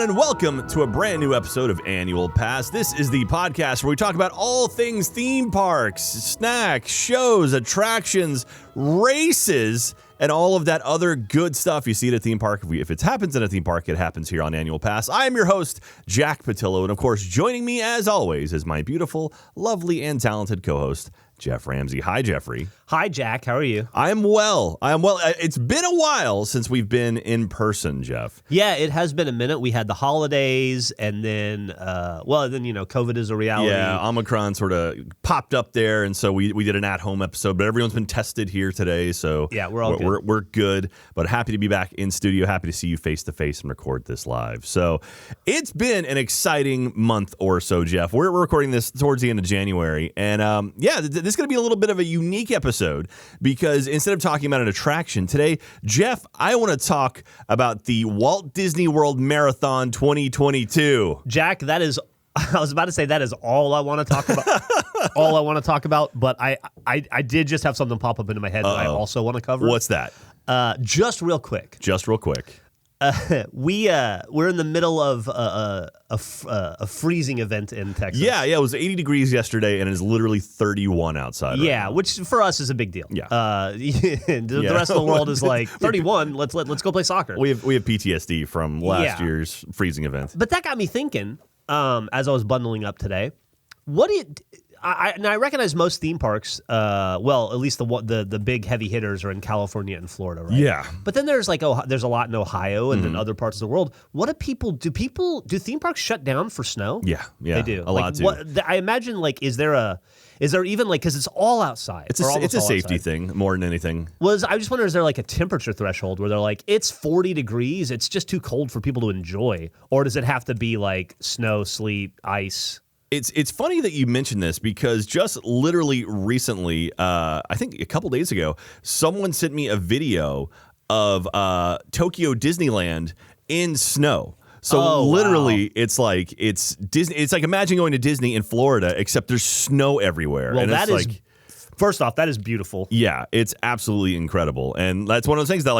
and welcome to a brand new episode of Annual Pass. This is the podcast where we talk about all things theme parks, snacks, shows, attractions, races, and all of that other good stuff you see at a theme park. If it happens at a theme park, it happens here on Annual Pass. I am your host, Jack Pattillo, and of course, joining me as always is my beautiful, lovely, and talented co-host, Geoff Ramsey. Hi, Jeffrey. Hi, Jack. How are you? I am well. It's been a while since we've been in person, Jeff. Yeah, it has been a minute. We had the holidays, and then, COVID is a reality. Yeah, Omicron sort of popped up there, and so we did an at-home episode, but everyone's been tested here today, so yeah, we're all good. We're good, but happy to be back in studio, happy to see you face-to-face and record this live. So it's been an exciting month or so, Jeff. We're recording this towards the end of January, and this is going to be a little bit of a unique episode because instead of talking about an attraction today, Jeff, I want to talk about the Walt Disney World Marathon 2022. Jack, I was about to say that is all I want to talk about. But I did just have something pop up into my head that I also want to cover. What's that? Just real quick. We're in the middle of a freezing event in Texas. Yeah, it was 80 degrees yesterday, and it is literally 31 outside. Yeah, right now. which for us is a big deal. Yeah, the rest of the world is like 31. Let's go play soccer. We have PTSD from last year's freezing event. But that got me thinking as I was bundling up today. I recognize most theme parks. At least the big heavy hitters are in California and Florida, right? Yeah. But then there's there's a lot in Ohio and in other parts of the world. What do theme parks shut down for snow? Yeah, they do. A lot too. I imagine is there even because it's all outside? It's a safety thing more than anything. I just wonder, is there a temperature threshold where they're like, it's 40 degrees, it's just too cold for people to enjoy, or does it have to be like snow, sleet, ice? It's funny that you mentioned this because just literally recently, I think a couple days ago, someone sent me a video of Tokyo Disneyland in snow. So literally, wow. It's like Disney. It's like imagine going to Disney in Florida, except there's snow everywhere. Well, and that is. First off, that is beautiful. Yeah, it's absolutely incredible. And that's one of those things that,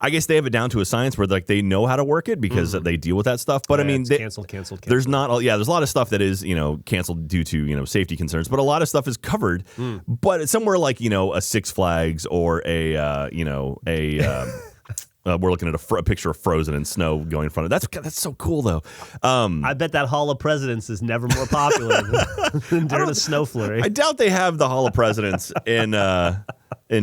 I guess they have it down to a science where, they know how to work it because they deal with that stuff. But, canceled. There's not, there's a lot of stuff that is, canceled due to, safety concerns. But a lot of stuff is covered. But it's somewhere like, a Six Flags or we're looking at a picture of Frozen and snow going in front of it. That's so cool, though. I bet that Hall of Presidents is never more popular than during a snow flurry. I doubt they have the Hall of Presidents in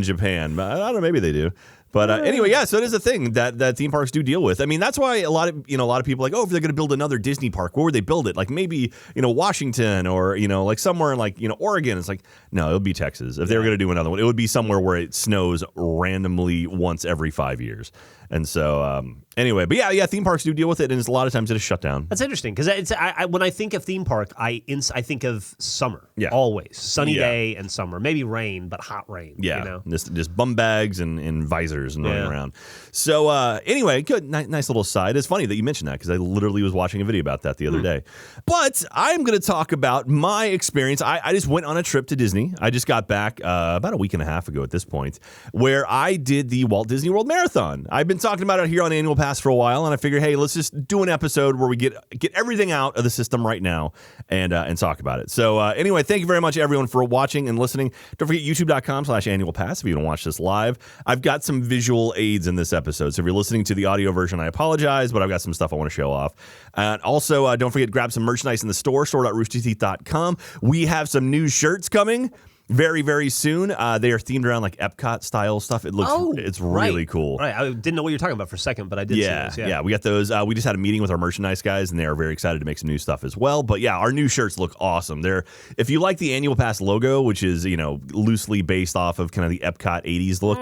Japan. I don't know. Maybe they do. But anyway, yeah. So it is a thing that theme parks do deal with. I mean, that's why a lot of people are like, if they're going to build another Disney park, where would they build it? Like maybe Washington or somewhere in Oregon. It's like no, it would be Texas. If they were going to do another one, it would be somewhere where it snows randomly once every 5 years. And so anyway, but yeah, theme parks do deal with it, and a lot of times it is shut down. That's interesting because when I think of theme park, I think of summer. Yeah, always sunny day and summer, maybe rain, but hot rain. Yeah, just bum bags and visors and running around. So anyway, good, nice little side. It's funny that you mentioned that because I literally was watching a video about that the other day. But I'm going to talk about my experience. I just went on a trip to Disney. I just got back about a week and a half ago at this point, where I did the Walt Disney World Marathon. I've been talking about it here on Annual Pass for a while, and I figured, hey, let's just do an episode where we get everything out of the system right now and talk about it. So anyway, thank you very much, everyone, for watching and listening. Don't forget youtube.com/annualpass if you want to watch this live. I've got some visual aids in this episode, so if you're listening to the audio version, I apologize, but I've got some stuff I want to show off. And also, don't forget to grab some merchandise in the store.roosterteeth.com. We have some new shirts coming very, very soon. They are themed around Epcot style stuff. It's really cool. Right. I didn't know what you were talking about for a second, but I did see those. Yeah, we got those. We just had a meeting with our merchandise guys, and they are very excited to make some new stuff as well. But yeah, our new shirts look awesome. If you like the Annual Pass logo, which is, loosely based off of kind of the Epcot 80s look,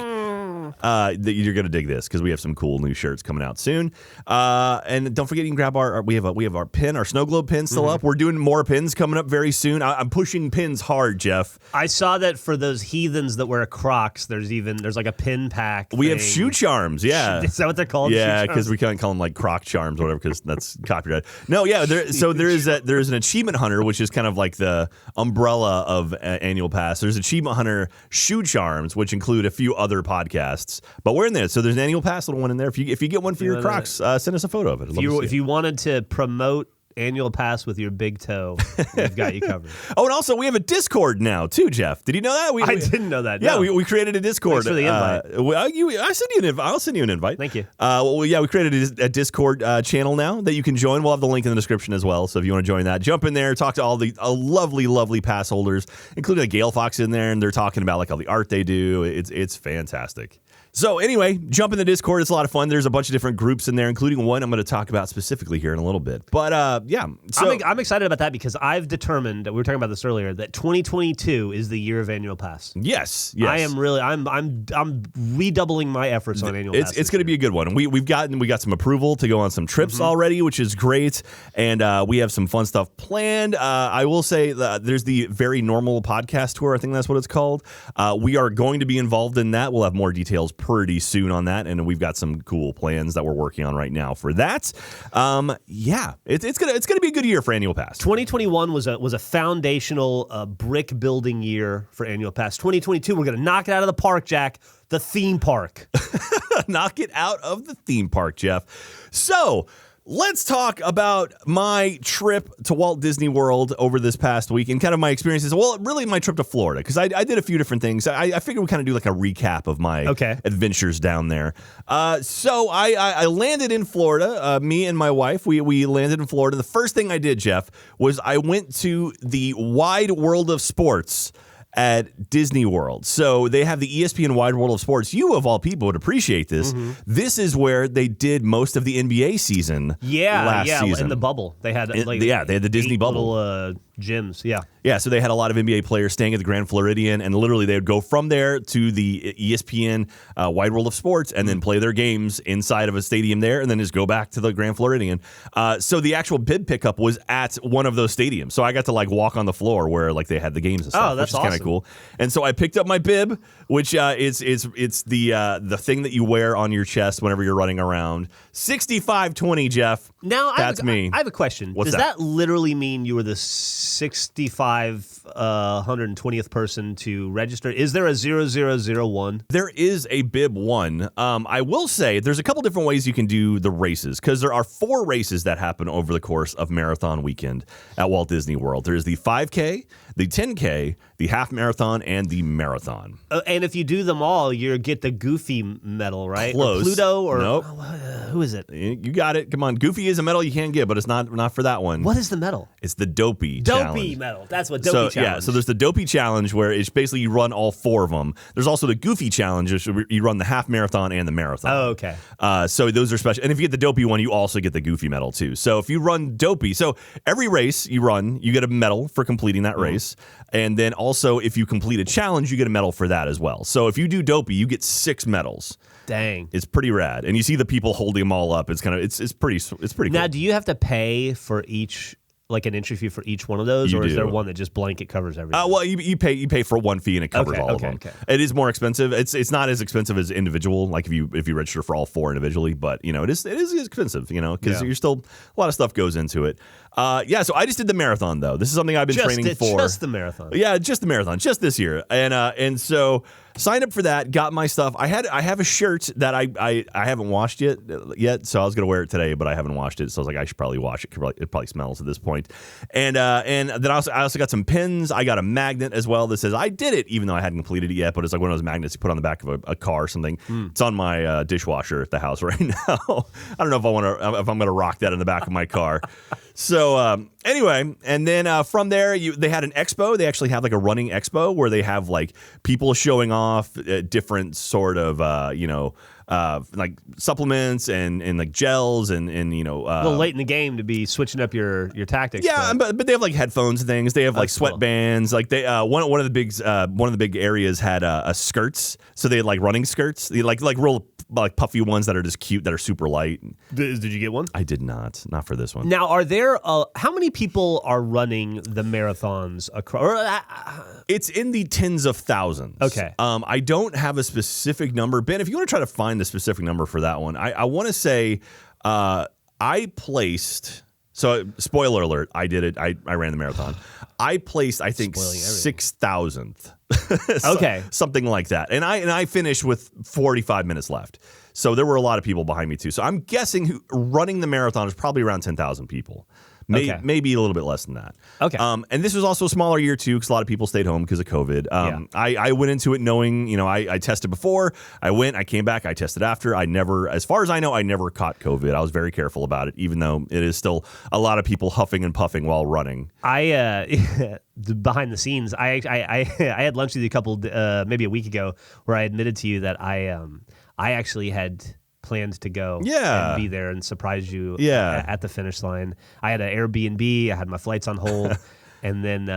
you're going to dig this because we have some cool new shirts coming out soon. And don't forget, you can grab we have our pin, our snow globe pin still up. We're doing more pins coming up very soon. I'm pushing pins hard, Jeff. I saw that for those heathens that wear Crocs, there's like a pin pack. We have shoe charms, yeah. Is that what they're called? Yeah, because we can't call them Croc charms or whatever because that's copyrighted. No, yeah. There's an achievement hunter, which is kind of like the umbrella of Annual Pass. There's achievement hunter shoe charms, which include a few other podcasts. gifts. But we're in there. So there's an annual pass little one in there. If you get one for your Crocs, send us a photo of it. If you wanted to promote annual pass with your big toe, we've got you covered. Oh, and also we have a Discord now too, Jeff. Did you know that? I didn't know that. Yeah, no. we created a Discord. Thanks for the invite. I'll send you an invite. Thank you. We created a Discord channel now that you can join. We'll have the link in the description as well. So if you want to join that, jump in there, talk to all the lovely, lovely pass holders, including Gale Fox in there, and they're talking about like all the art they do. It's fantastic. So anyway, jump in the Discord. It's a lot of fun. There's a bunch of different groups in there, including one I'm going to talk about specifically here in a little bit. But yeah, so I'm excited about that because I've determined, we were talking about this earlier, that 2022 is the year of annual pass. Yes. I am really, I'm redoubling my efforts on annual pass. It's going to be a good one. And we got some approval to go on some trips already, which is great. And we have some fun stuff planned. I will say there's the Very Normal podcast tour. I think that's what it's called. We are going to be involved in that. We'll have more details pretty soon on that, and we've got some cool plans that we're working on right now for that. Yeah, it's gonna be a good year for annual pass. 2021 was a foundational brick building year for annual pass. 2022, we're gonna knock it out of the park, Jack. The theme park. Knock it out of the theme park, Jeff. So let's talk about my trip to Walt Disney World over this past week and kind of my experiences. Well, really my trip to Florida, because I did a few different things. I figured we kind of do like a recap of my adventures down there. So I landed in Florida. Me and my wife, we landed in Florida. The first thing I did, Jeff, was I went to the Wide World of Sports at Disney World. So they have the ESPN Wide World of Sports. You, of all people, would appreciate this. This is where they did most of the NBA season last season. In the bubble. They had they had the Disney bubble. Little, gyms, Yeah, so they had a lot of NBA players staying at the Grand Floridian, and literally they would go from there to the ESPN Wide World of Sports and then play their games inside of a stadium there and then just go back to the Grand Floridian. So the actual bid pickup was at one of those stadiums. So I got to like walk on the floor where like they had the games and stuff, that's which is kind of cool. And so I picked up my bib, which is the thing that you wear on your chest whenever you're running around. 6520, Jeff. Now that's me. I have a question. What's Does that literally mean you were the 120th person to register? Is there a 0001? There is a bib one. I will say there's a couple different ways you can do the races, because there are 4 races that happen over the course of marathon weekend at Walt Disney World. There's the 5K, the 10K, the half marathon, and the marathon. And if you do them all, you get the Goofy medal, right? Close. Or Pluto, or nope. Who is it? You got it. Come on, Goofy is a medal you can get, but it's not for that one. What is the medal? It's the Dopey challenge. Medal. That's what Dopey challenge. Yeah, so there's the Dopey challenge where it's basically you run all 4 of them. There's also the Goofy challenge, which you run the half marathon and the marathon. Oh, okay. So those are special. And if you get the Dopey one, you also get the Goofy medal too. So if you run Dopey, so every race you run, you get a medal for completing that race. And then also if you complete a challenge, you get a medal for that as well. So if you do Dopey, you get 6 medals. Dang. It's pretty rad. And you see the people holding them all up. It's kind of it's pretty cool. Now, do you have to pay for each, like an entry fee for each one of those, or is there one that just blanket covers everything? Well, you pay for one fee and it covers all of them. Okay. It is more expensive. It's not as expensive as individual, like if you register for all 4 individually, but it is expensive, because you're still, a lot of stuff goes into it. So I just did the marathon though. This is something I've been training for. Just the marathon. Yeah, just the marathon, just this year, and so signed up for that. Got my stuff. I have a shirt that I haven't washed yet, so I was gonna wear it today, but I haven't washed it. So I was like, I should probably wash it. It probably smells at this point. And then I also got some pins. I got a magnet as well that says I did it, even though I hadn't completed it yet. But it's like one of those magnets you put on the back of a car or something. It's on my dishwasher at the house right now. I don't know if I'm gonna rock that in the back of my car. So anyway, and then from there, they had an expo. They actually have like a running expo where they have like people showing off different sort of like supplements and like gels and a little late in the game to be switching up your tactics. Yeah, but they have like headphones and things. They have like sweatbands. Like they one of the big areas had skirts. So they had like running skirts. They like real like puffy ones that are just cute, that are super light. Did you get one? I did not for this one. Now, are there how many people are running the marathons across? It's in the tens of thousands. Okay. I don't have a specific number. Ben, if you want to try to find the specific number for that one, I want to say I placed. So spoiler alert, I did it. I ran the marathon. I placed, I think, 6,000th. Okay. Something like that. And I finished with 45 minutes left. So there were a lot of people behind me too. So I'm guessing running the marathon is probably around 10,000 people. Maybe a little bit less than that. Okay. And this was also a smaller year too, because a lot of people stayed home because of COVID. I went into it knowing, I tested before. I went, I came back, I tested after. As far as I know, I never caught COVID. I was very careful about it, even though it is still a lot of people huffing and puffing while running. Behind the scenes, I had lunch with you maybe a week ago, where I admitted to you that I actually had planned to go and be there and surprise you at the finish line. I had an Airbnb, I had my flights on hold, and then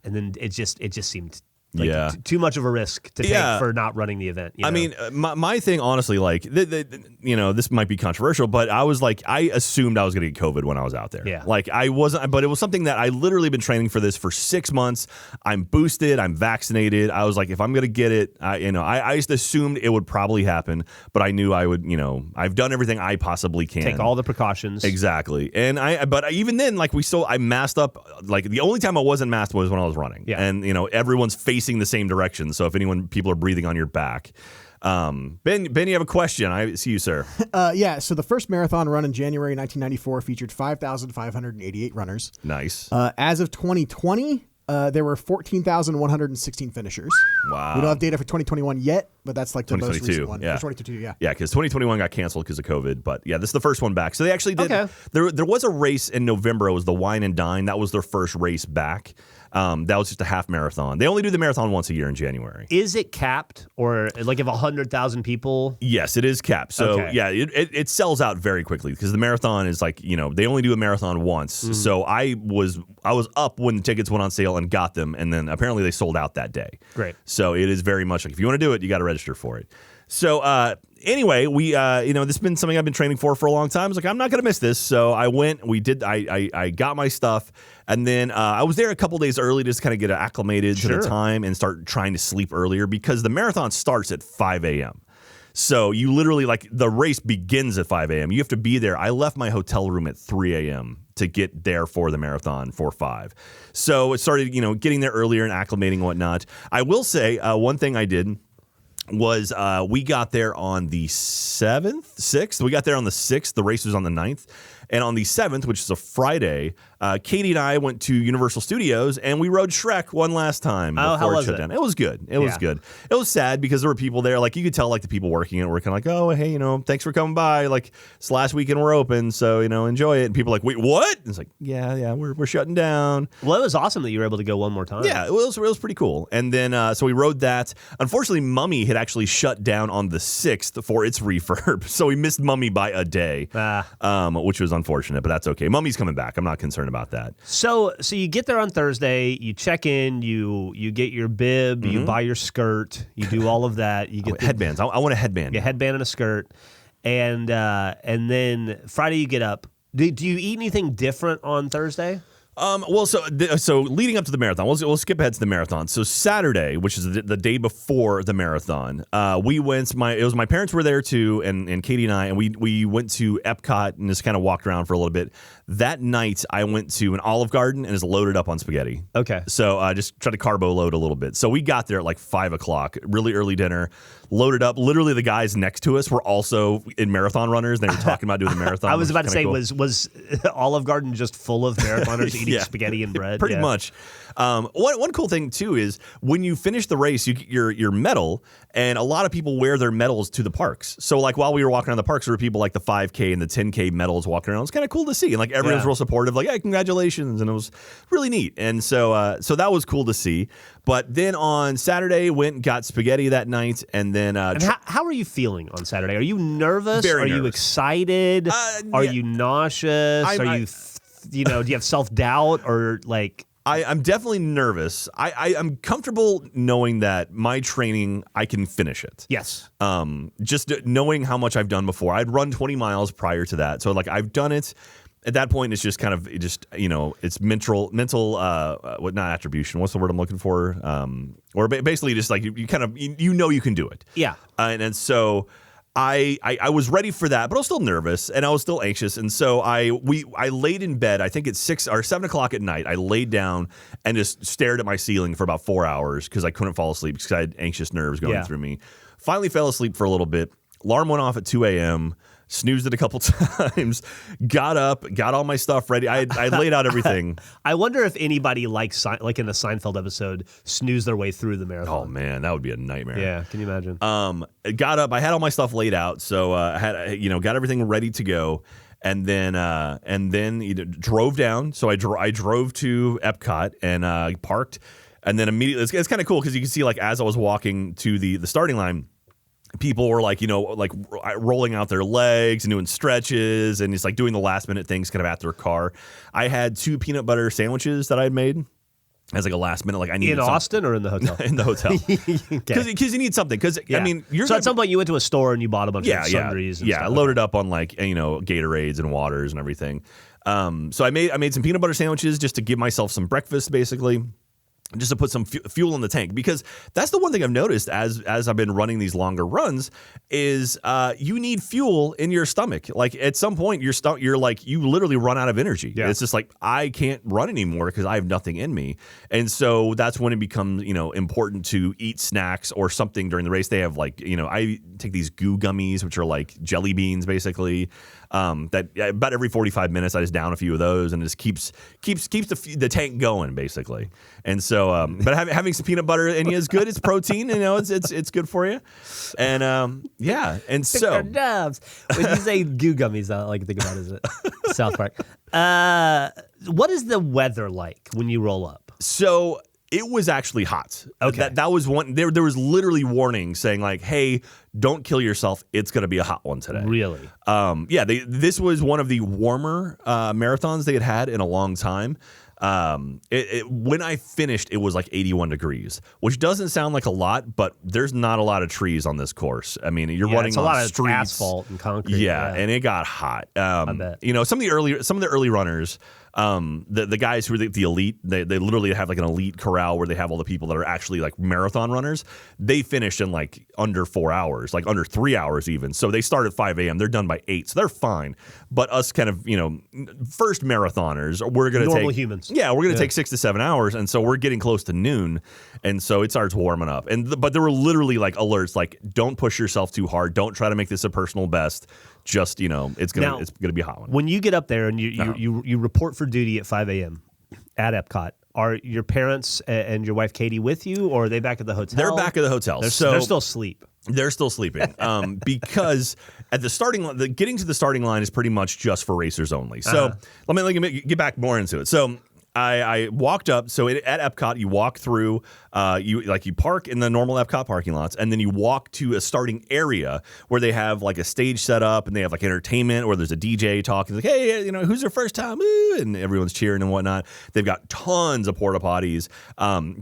it just seemed like too much of a risk to take for not running the event. I mean, my thing, honestly, like, this might be controversial, but I was like, I assumed I was going to get COVID when I was out there. Yeah. Like, I wasn't, but it was something that I literally been training for this for 6 months. I'm boosted, I'm vaccinated. I was like, if I'm going to get it, I just assumed it would probably happen, but I knew I would, I've done everything I possibly can. Take all the precautions. Exactly. And but even then, like, I masked up. Like, the only time I wasn't masked was when I was running. Yeah. And, everyone's facing the same direction. So if people are breathing on your back. Ben, you have a question. I see you, sir. So the first marathon run in January 1994 featured 5,588 runners. Nice. As of 2020, there were 14,116 finishers. Wow. We don't have data for 2021 yet, but that's like the most recent one. Yeah. 2022, yeah. Yeah, because 2021 got canceled because of COVID. But yeah, this is the first one back. So they actually did. Okay. There was a race in November. It was the Wine and Dine. That was their first race back. That was just a half marathon. They only do the marathon once a year in January. Is it capped, or like if 100,000 people? Yes, it is capped. So it sells out very quickly because the marathon is like, they only do a marathon once. Mm-hmm. So I was up when the tickets went on sale and got them, and then apparently they sold out that day. Great. So it is very much like, if you want to do it, you got to register for it. So anyway, we this has been something I've been training for a long time. I was like, I'm not going to miss this. So I went, I got my stuff, and then I was there a couple days early just to kind of get acclimated to the time and start trying to sleep earlier, because the marathon starts at 5 a.m. So you literally, like, the race begins at 5 a.m. You have to be there. I left my hotel room at 3 a.m. to get there for the marathon for 5. So it started, getting there earlier and acclimating and whatnot. I will say one thing I did was we got there on the 6th. We got there on the 6th. The race was on the 9th. And on the 7th, which is a Friday, Katie and I went to Universal Studios and we rode Shrek one last time. How was it? It was good. It was good. It was sad because there were people there. Like, you could tell, like, the people working it were kind of like, oh, hey, thanks for coming by. Like, it's last weekend we're open, so, enjoy it. And people are like, wait, what? And it's like, yeah, we're shutting down. Well, it was awesome that you were able to go one more time. Yeah, it was pretty cool. And then, so we rode that. Unfortunately, Mummy had actually shut down on the 6th for its refurb. So we missed Mummy by a day, which was unfortunate, but that's okay. Mummy's coming back. I'm not concerned about that. So you get there on Thursday, you check in, you get your bib, you buy your skirt, you do all of that. You get headbands. I want a headband. A headband and a skirt, and then Friday you get up. Do you eat anything different on Thursday? So leading up to the marathon, we'll skip ahead to the marathon. So Saturday, which is the day before the marathon, we went. My parents were there too, and Katie and I, and we went to Epcot and just kind of walked around for a little bit. That night, I went to an Olive Garden and is loaded up on spaghetti. Okay. So I just tried to carbo load a little bit. So we got there at like 5 o'clock, really early dinner, loaded up. Literally, the guys next to us were also in marathon runners. They were talking about doing the marathon. I was about to say, cool. was Olive Garden just full of marathoners eating spaghetti and bread? Pretty much. One cool thing too is when you finish the race, you get your medal, and a lot of people wear their medals to the parks. So like while we were walking around the parks, there were people like the 5K and the 10K medals walking around. It was kind of cool to see, and like everyone was real supportive, like, hey, congratulations, and it was really neat. And so that was cool to see. But then on Saturday, went and got spaghetti that night, and then how are you feeling on Saturday? Are you nervous? Very nervous. You excited? Are you nauseous? Do you have self-doubt, or like? I'm definitely nervous. I'm comfortable knowing that my training, I can finish it. Yes. Just knowing how much I've done before. I'd run 20 miles prior to that. So like I've done it. At that point, it's just kind of it's mental, what, not attribution. What's the word I'm looking for? Or basically just like you kind of, you can do it. Yeah. And so I was ready for that, but I was still nervous and I was still anxious. And so I laid in bed, I think it's 6 or 7 o'clock at night. I laid down and just stared at my ceiling for about 4 hours because I couldn't fall asleep because I had anxious nerves going through me. Finally fell asleep for a little bit. Alarm went off at 2 a.m., snoozed it a couple times, got up, got all my stuff ready. I laid out everything. I wonder if anybody like in the Seinfeld episode snoozed their way through the marathon. Oh man, that would be a nightmare. Yeah, can you imagine? Got up, I had all my stuff laid out, so I had got everything ready to go, and then drove down. So I drove to Epcot and parked, and then immediately it's kind of cool because you can see like as I was walking to the starting line, people were like, rolling out their legs and doing stretches and it's like doing the last minute things kind of at their car. I had 2 peanut butter sandwiches that I had made as like a last minute. Like I needed in Austin or in the hotel? In the hotel. Because you need something. Because I mean, at some point you went to a store and you bought a bunch of sundries. And stuff. Loaded up on like Gatorades and waters and everything. So I made some peanut butter sandwiches just to give myself some breakfast basically. Just to put some fuel in the tank, because that's the one thing I've noticed as I've been running these longer runs is you need fuel in your stomach. Like at some point you're like you literally run out of energy. Yeah. It's just like I can't run anymore because I have nothing in me, and so that's when it becomes important to eat snacks or something during the race. They have like I take these goo gummies, which are like jelly beans basically. That about every 45 minutes I just down a few of those and it just keeps the tank going basically. And so but having some peanut butter in you is good. It's protein, it's good for you. And and so when you say goo gummies, all I like to think about is it South Park. What is the weather like when you roll up? So it was actually hot. Okay. That was one. There was literally warnings saying like, "Hey, don't kill yourself. It's going to be a hot one today." Really? This was one of the warmer marathons they had in a long time. When I finished, it was like 81 degrees, which doesn't sound like a lot, but there's not a lot of trees on this course. I mean, you're running on a lot of streets, asphalt and concrete. Yeah, and it got hot. I bet. Some of the early runners. The guys who are the elite, they literally have like an elite corral where they have all the people that are actually like marathon runners. They finished in like under 4 hours, like under 3 hours even. So they start at 5 a.m. They're done by 8, so they're fine. But us kind of first marathoners, we're gonna normal take humans. Yeah, we're gonna take 6 to 7 hours, and so we're getting close to noon, and so it starts warming up. But there were literally like alerts like, don't push yourself too hard, don't try to make this a personal best. Just it's gonna be a hot one. When you get up there and you report for duty at 5 a.m. at Epcot, are your parents and your wife Katie with you, or are they back at the hotel? They're back at the hotel. They're still asleep. They're still sleeping because at the starting line, getting to the starting line is pretty much just for racers only. So let me get back more into it. So I walked up. So at Epcot, you walk through. You park in the normal Epcot parking lots, and then you walk to a starting area where they have like a stage set up, and they have like entertainment, or there's a DJ talking like, "Hey, who's your first time?" Ooh, and everyone's cheering and whatnot. They've got tons of porta potties.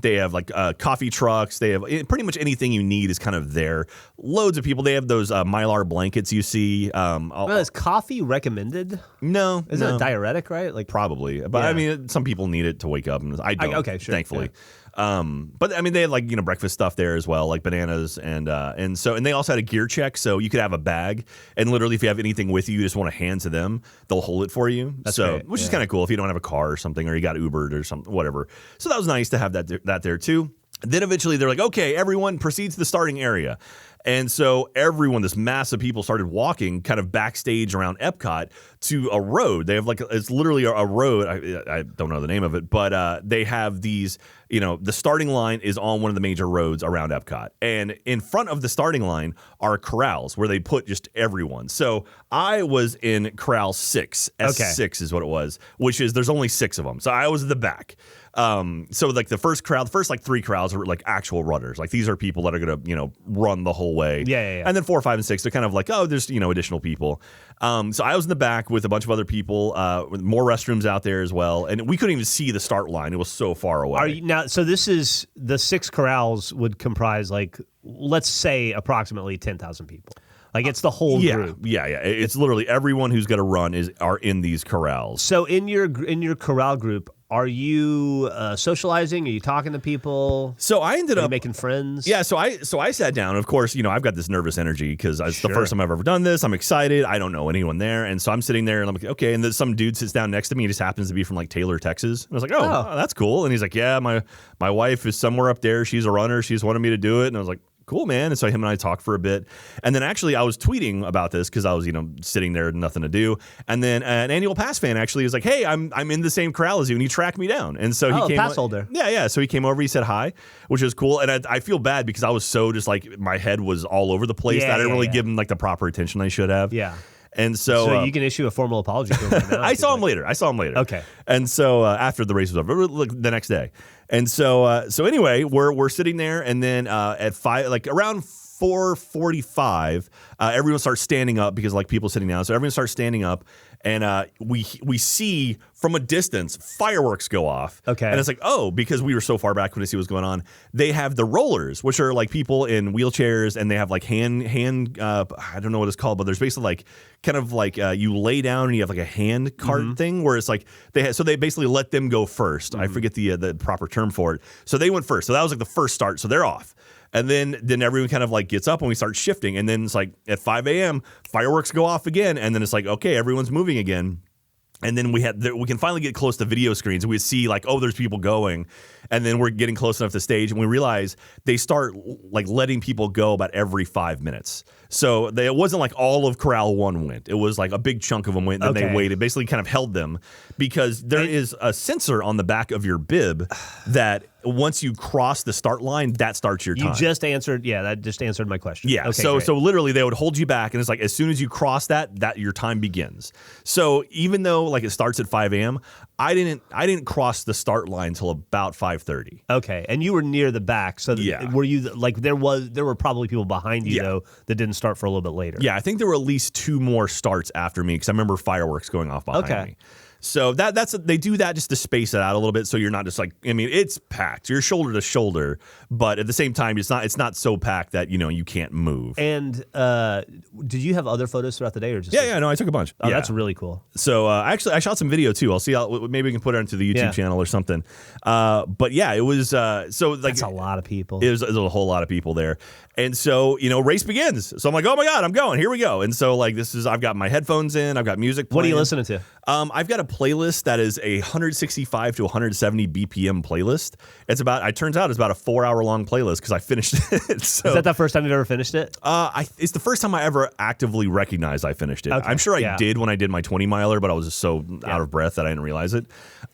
They have like coffee trucks. They have pretty much anything you need is kind of there. Loads of people. They have those Mylar blankets you see. Is coffee recommended? No, is it a diuretic? Right? Like probably, but I mean, some people need it to wake up, and I don't. Okay, sure. Thankfully. Yeah. But I mean, they had like breakfast stuff there as well, like bananas and they also had a gear check, so you could have a bag, and literally if you have anything with you just want to hand to them, they'll hold it for you. That's great. Which is kind of cool if you don't have a car or something, or you got Ubered or something, whatever. So that was nice to have that there too. Then eventually they're like, okay, everyone proceed to the starting area. And so everyone, this mass of people started walking kind of backstage around Epcot to a road. They have it's literally a road. I don't know the name of it, but they have these, the starting line is on one of the major roads around Epcot. And in front of the starting line are corrals where they put just everyone. So I was in corral 6, S6 is what it was, which is there's only 6 of them. So I was at the back. So like the first like 3 corrals are like actual runners. Like these are people that are going to, run the whole way. Yeah. And then 4, 5, and 6, they're kind of like, oh, there's, additional people. So I was in the back with a bunch of other people, with more restrooms out there as well. And we couldn't even see the start line. It was so far away. So this is the 6 corrals would comprise like, let's say approximately 10,000 people. Like it's the whole group. Yeah. It's literally everyone who's going to run are in these corrals. So in your corral group, Are you socializing? Are you talking to people? So I ended up making friends. Yeah, so I sat down. Of course, I've got this nervous energy because it's the first time I've ever done this. I'm excited. I don't know anyone there, and so I'm sitting there and I'm like, okay. And then some dude sits down next to me. He just happens to be from like Taylor, Texas. And I was like, oh, that's cool. And he's like, yeah, my wife is somewhere up there. She's a runner. She's wanted me to do it. And I was like, cool, man. And so him and I talked for a bit. And then actually I was tweeting about this because I was, sitting there, nothing to do. And then an annual pass fan actually was like, hey, I'm in the same corral as you. And he tracked me down. And so he came. Passholder. Yeah. So he came over, he said hi, which was cool. And I feel bad because I was so just like, my head was all over the place that I didn't really give him like the proper attention I should have. Yeah. And so you can issue a formal apology to him right now. I saw him later. Okay. And so after the race was over, the next day. And so anyway, we're sitting there, and then at 5, like around 4:45, everyone starts standing up because like people sitting down. So everyone starts standing up, and we see from a distance fireworks go off. Okay. And it's like, oh, because we were so far back when to see what's going on. They have the rollers, which are like people in wheelchairs, and they have like hand I don't know what it's called, but there's basically like kind of like you lay down and you have like a hand cart thing where it's like they basically let them go first. I forget the proper term for it. So they went first. So that was like the first start. So they're off. And then everyone kind of like gets up and we start shifting. And then it's like at 5 a.m., fireworks go off again. And then it's like, okay, everyone's moving again. And then we can finally get close to video screens. We see like, oh, there's people going. And then we're getting close enough to stage. And we realize they start like letting people go about every 5 minutes. So it wasn't like all of Corral 1 went. It was like a big chunk of them went. And then they waited, basically kind of held them because there is a sensor on the back of your bib that once you cross the start line, that starts your time. That just answered my question. Yeah. Okay, so literally they would hold you back, and it's like as soon as you cross that your time begins. So even though like it starts at 5 a.m., I didn't cross the start line until about 5:30. Okay, and you were near the back, so were you like there were probably people behind you though that didn't start for a little bit later? Yeah, I think there were at least 2 more starts after me because I remember fireworks going off behind me. So they do that just to space it out a little bit, so you're not just like, I mean, it's packed, you're shoulder to shoulder, but at the same time, it's not so packed that you can't move. And did you have other photos throughout the day, or just no, I took a bunch. Oh, that's really cool. So actually, I shot some video too. I'll see maybe we can put it onto the YouTube channel or something. But yeah, it was so like that's a lot of people. It was a whole lot of people there. And so, race begins. So I'm like, oh my God, I'm going. Here we go. And so like I've got my headphones in, I've got music playing. What are you listening to? I've got a playlist that is a 165 to 170 BPM playlist. It turns out it's about a 4-hour long playlist because I finished it. So, is that the first time you've ever finished it? It's the first time I ever actively recognized I finished it. Okay. I'm sure I did when I did my 20 miler, but I was just so out of breath that I didn't realize it.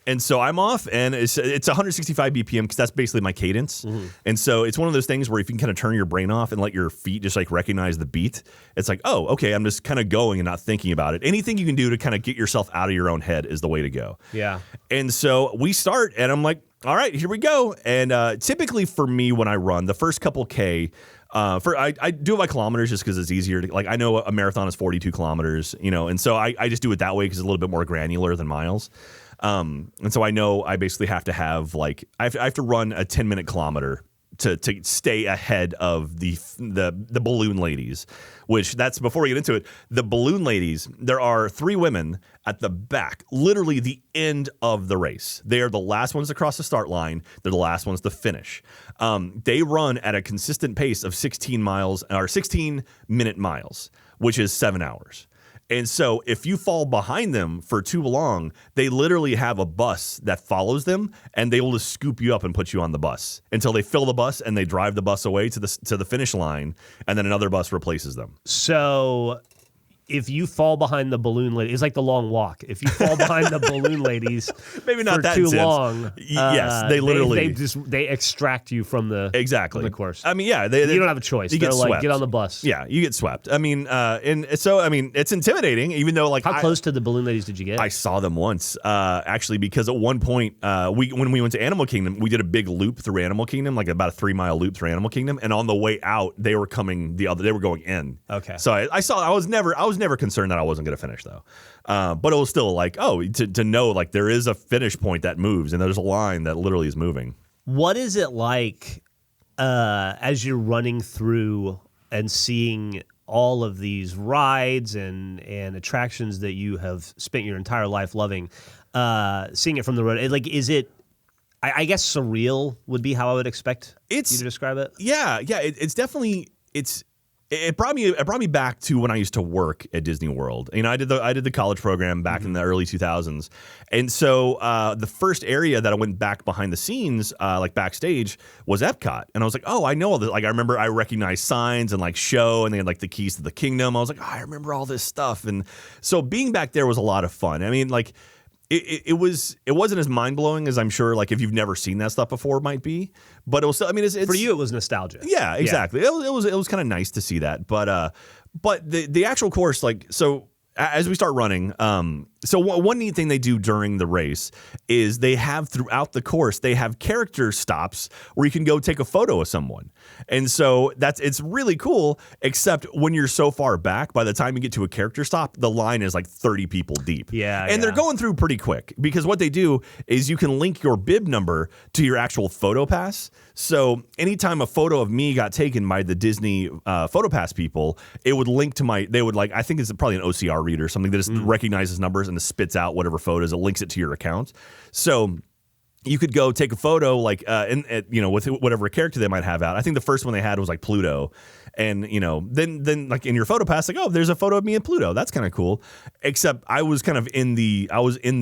And so I'm off, and it's 165 BPM because that's basically my cadence. Mm-hmm. And so it's one of those things where if you can kind of turn your brain off and let your feet just like recognize the beat, it's like, oh, okay, I'm just kind of going and not thinking about it. Anything you can do to kind of get yourself out of your own head is the way to go. Yeah. And so we start, and I'm like, all right, here we go. And typically for me when I run, the first couple K, I do it by kilometers just because it's easier to, like, I know a marathon is 42 kilometers, and so I just do it that way because it's a little bit more granular than miles. And so I know I basically have to have like I have to run a 10-minute kilometer to stay ahead of the balloon ladies, which that's before we get into it. The balloon ladies, there are 3 women at the back, literally the end of the race. They are the last ones to cross the start line. They're the last ones to finish. They run at a consistent pace of 16-minute miles, which is 7 hours. And so if you fall behind them for too long, they literally have a bus that follows them, and they will just scoop you up and put you on the bus until they fill the bus and they drive the bus away to the finish line, and then another bus replaces them. So if you fall behind the balloon lady, it's like the long walk. If you fall behind the balloon ladies maybe not for that too intense. Long, yes, they literally they extract you from the exactly from the course. I mean, yeah, you don't have a choice. They're like, swept. get on the bus. Yeah, you get swept. I mean, and so I mean, it's intimidating. Even though like how close to the balloon ladies did you get? I saw them once, actually, because at one point, when we went to Animal Kingdom, we did a big loop through Animal Kingdom, like about a 3-mile loop through Animal Kingdom, and on the way out, they were coming they were going in. Okay. So I was never concerned that I wasn't going to finish though, but it was still like, to know like there is a finish point that moves and there's a line that literally is moving. What is it like as you're running through and seeing all of these rides and attractions that you have spent your entire life loving? seeing it from the road. Is it? I guess surreal would be how I would expect you to describe it. Yeah. It's definitely It brought me back to when I used to work at Disney World. You know, I did the college program back in the early 2000s, and so the first area that I went back behind the scenes, like backstage, was Epcot. And I was like, oh, I know all this. Like, I remember I recognized signs and like show, and they had like the keys to the kingdom. I was like, oh, I remember all this stuff. And so being back there was a lot of fun. I mean, like. It wasn't as mind blowing as I'm sure like if you've never seen that stuff before it might be, but it was. I mean, it's for you it was nostalgia. Yeah, exactly. Yeah. It was kind of nice to see that, but the actual course, like, so as we start running, so one neat thing they do during the race is they have throughout the course, they have character stops where you can go take a photo of someone. And so it's really cool, except when you're so far back, by the time you get to a character stop, the line is like 30 people deep. Yeah. And they're going through pretty quick because what they do is you can link your bib number to your actual photo pass. So anytime a photo of me got taken by the Disney photo pass people, it would link to I think it's probably an OCR reader or something that just recognizes numbers and it spits out whatever photos, it links it to your account. So you could go take a photo with whatever character they might have out. I think the first one they had was like Pluto. And, then like in your photo pass, like, oh, there's a photo of me and Pluto. That's kind of cool. Except I was kind of in the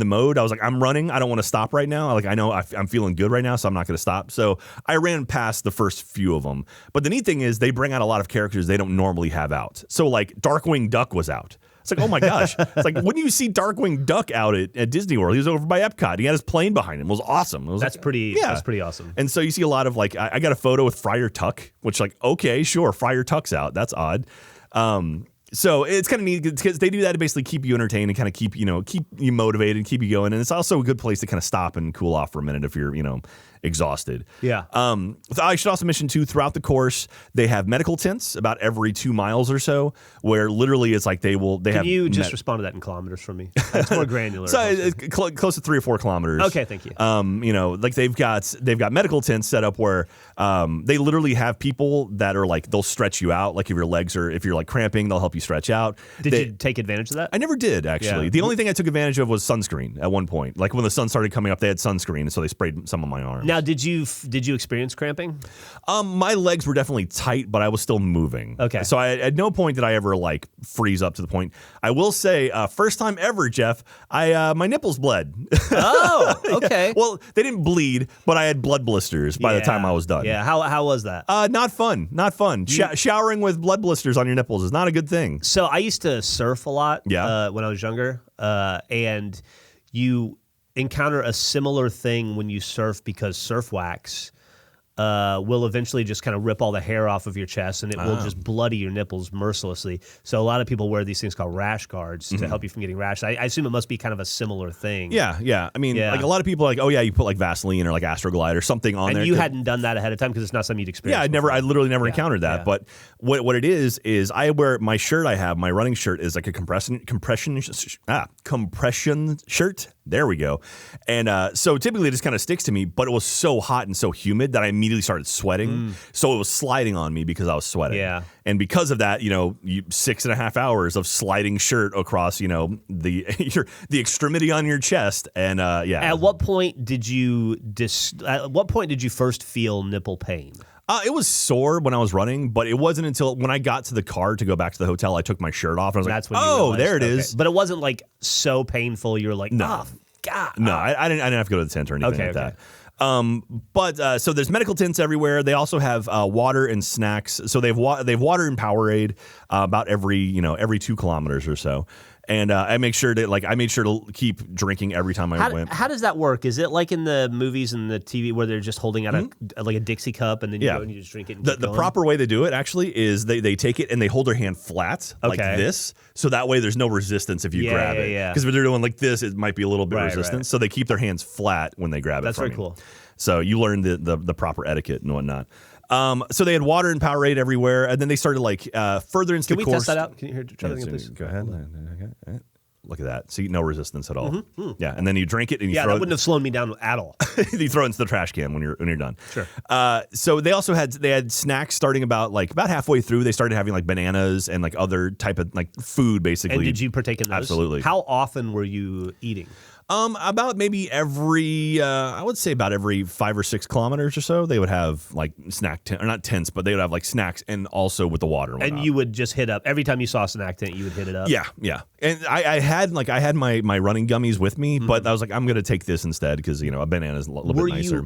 mode. I was like, I'm running. I don't want to stop right now. Like, I know I'm feeling good right now, so I'm not going to stop. So I ran past the first few of them. But the neat thing is they bring out a lot of characters they don't normally have out. So like Darkwing Duck was out. It's like, oh my gosh. It's like, when you see Darkwing Duck out at Disney World, he was over by Epcot. He had his plane behind him. It was awesome. That's pretty awesome. And so you see a lot of like, I got a photo with Friar Tuck, which like, okay, sure, Friar Tuck's out. That's odd. So it's kind of neat because they do that to basically keep you entertained and kind of keep you motivated and keep you going. And it's also a good place to kind of stop and cool off for a minute if you're, exhausted. Yeah. I should also mention too, throughout the course, they have medical tents about every 2 miles or so, where literally it's like Can you just respond to that in kilometers for me? It's more granular. So it's close to 3 or 4 kilometers. Okay, thank you. Like they've got medical tents set up where they literally have people that are like, they'll stretch you out. Like if you're like cramping, they'll help you stretch out. Did you take advantage of that? I never did, actually. Yeah. The only thing I took advantage of was sunscreen at one point. Like when the sun started coming up, they had sunscreen, and so they sprayed some on my arm. Now, did you experience cramping? My legs were definitely tight, but I was still moving. Okay. So at no point did I ever like freeze up to the point. I will say, first time ever, Jeff, my nipples bled. Oh, okay. Yeah. Well, they didn't bleed, but I had blood blisters by the time I was done. Yeah. How was that? Not fun. Not fun. Showering with blood blisters on your nipples is not a good thing. So I used to surf a lot. Yeah. When I was younger, and you encounter a similar thing when you surf because surf wax will eventually just kind of rip all the hair off of your chest, and it will just bloody your nipples mercilessly. So a lot of people wear these things called rash guards to help you from getting rash. I assume it must be kind of a similar thing. Yeah. I mean, like a lot of people are like, oh yeah, you put like Vaseline or like Astroglide or something on there. And you hadn't done that ahead of time because it's not something you'd experience. Yeah, I literally never encountered that. Yeah. But what it is I wear my shirt. My running shirt is like a compression shirt. There we go. And so typically it just kind of sticks to me, but it was so hot and so humid that I immediately started sweating. So it was sliding on me because I was sweating. Yeah. And because of that, 6.5 hours of sliding shirt across, the extremity on your chest. And yeah. At what point did you first feel nipple pain? It was sore when I was running, but it wasn't until when I got to the car to go back to the hotel, I took my shirt off. And I was That's like, when you realized, there it is. But it wasn't like so painful. You were like, no. Oh, God. No, I didn't have to go to the tent or anything that. But so there's medical tents everywhere. They also have water and snacks. So they have water and Powerade about every 2 kilometers or so. And I made sure to keep drinking every time I went. How does that work? Is it like in the movies and the TV where they're just holding out a Dixie cup and then you go and you just drink it? And the proper way they do it actually is they take it and they hold their hand flat like this, so that way there's no resistance if you grab it. Because if they're doing like this, it might be a little bit resistant. Right. So they keep their hands flat when they grab it. That's very cool. So you learn the proper etiquette and whatnot. So they had water and Powerade everywhere, and then they started further into the course. Can we test that out? Can you hear? Try that, please. Go ahead. Look at that. See, no resistance at all. Yeah, and then you drink it and you throw it. That wouldn't have slowed me down at all. You throw it into the trash can when you're done. Sure. So they also had snacks starting about halfway through. They started having like bananas and like other type of like food basically. And did you partake in those? Absolutely. How often were you eating? About maybe every, I would say about every 5 or 6 kilometers or so, they would have like snack tent, or not tents, but they would have like snacks and also with the water. And you would just hit up every time you saw a snack tent, you would hit it up. Yeah. And I had my running gummies with me, but I was like, I'm going to take this instead because, a banana is a little bit nicer.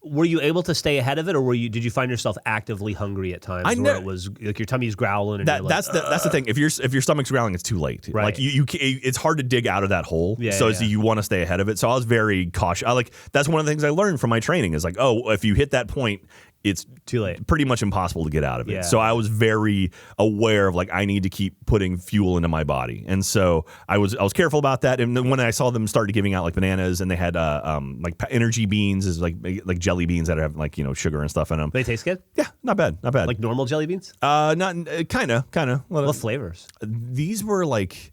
Were you able to stay ahead of it, or did you find yourself actively hungry at times where it was like your tummy's growling? And that's the thing. If your stomach's growling, it's too late. Right. Like it's hard to dig out of that hole. So you want to stay ahead of it. So I was very cautious. That's one of the things I learned from my training is like, oh, if you hit that point, it's too late. Pretty much impossible to get out of it. Yeah. So I was very aware of like I need to keep putting fuel into my body, and so I was careful about that. And then when I saw them started giving out like bananas, and they had like energy beans, is like jelly beans that have like sugar and stuff in them. They taste good. Yeah, not bad. Like normal jelly beans. Not kind of. What flavors? These were like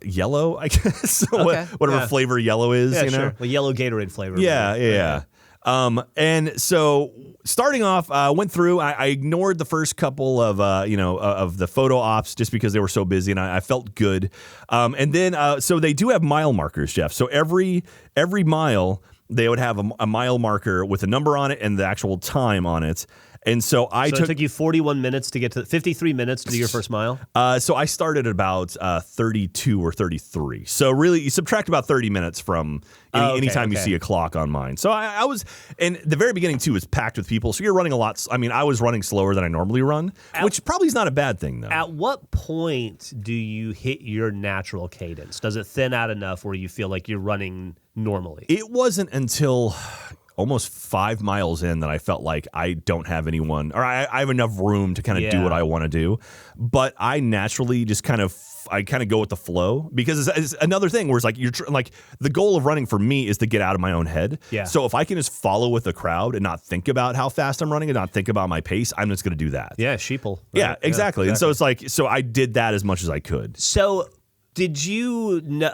yellow, I guess. So okay. Whatever flavor yellow is, Yeah, sure. Well, yellow Gatorade flavor. Yeah. And so starting off, went through. I ignored the first couple of of the photo ops just because they were so busy, and I felt good. And then so they do have mile markers, Jeff. So every mile they would have a mile marker with a number on it and the actual time on it. And so it took you 41 minutes to get to 53 minutes to do your first mile. So I started at about 32 or 33. So really, you subtract about 30 minutes from anytime you see a clock on mine. So I was, and the very beginning too was packed with people. So you're running a lot. I mean, I was running slower than I normally run, which probably is not a bad thing though. At what point do you hit your natural cadence? Does it thin out enough where you feel like you're running normally? It wasn't until almost 5 miles in that I felt like I don't have anyone, or I have enough room to kind of do what I want to do. But I naturally just kind of go with the flow, because it's another thing where it's like like the goal of running for me is to get out of my own head. Yeah. So if I can just follow with the crowd and not think about how fast I'm running and not think about my pace, I'm just going to do that. Yeah, sheeple. Right? Yeah, exactly. And so it's like, so I did that as much as I could. So did you know,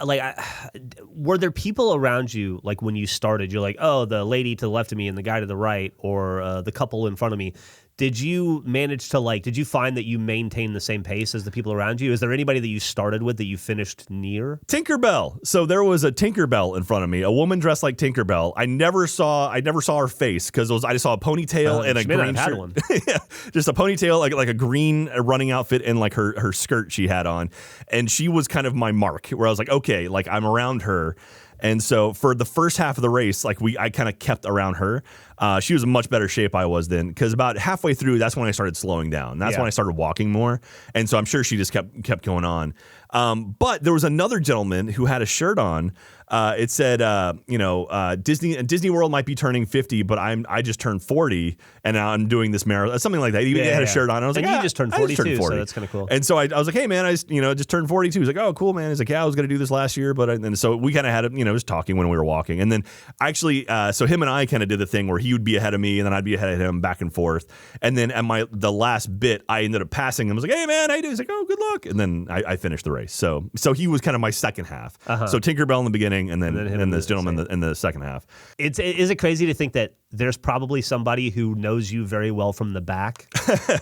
were there people around you, like when you started, you're like, oh, the lady to the left of me and the guy to the right, or the couple in front of me? Did you manage to did you find that you maintained the same pace as the people around you? Is there anybody that you started with that you finished near? Tinkerbell. So there was a Tinkerbell in front of me, a woman dressed like Tinkerbell. I never saw her face because I just saw a ponytail and a green shirt. One. Yeah, just a ponytail, like a green running outfit, and like her skirt she had on. And she was kind of my mark where I was like, okay, like I'm around her. And so for the first half of the race, I kind of kept around her. She was in much better shape I was then, because about halfway through, that's when I started slowing down. That's when I started walking more. And so I'm sure she just kept going on. But there was another gentleman who had a shirt on. It said, Disney World might be turning 50, but I just turned 40, and now I'm doing this marathon, something like that. He had a shirt on. And I was like, you just turned 40 too, 40. so that's kind of cool. And so I was like, hey man, I just turned 42. He's like, oh cool man. He's like, yeah, I was gonna do this last year, but and so we kind of had was talking when we were walking, and then actually, so him and I kind of did the thing where he would be ahead of me, and then I'd be ahead of him, back and forth, and then at the last bit, I ended up passing him. I was like, hey man, how you doing? He's like, oh, good luck, and then I finished the race. So he was kind of my second half. So Tinkerbell in the beginning, and then this gentleman in the second half. Is it crazy to think that there's probably somebody who knows you very well from the back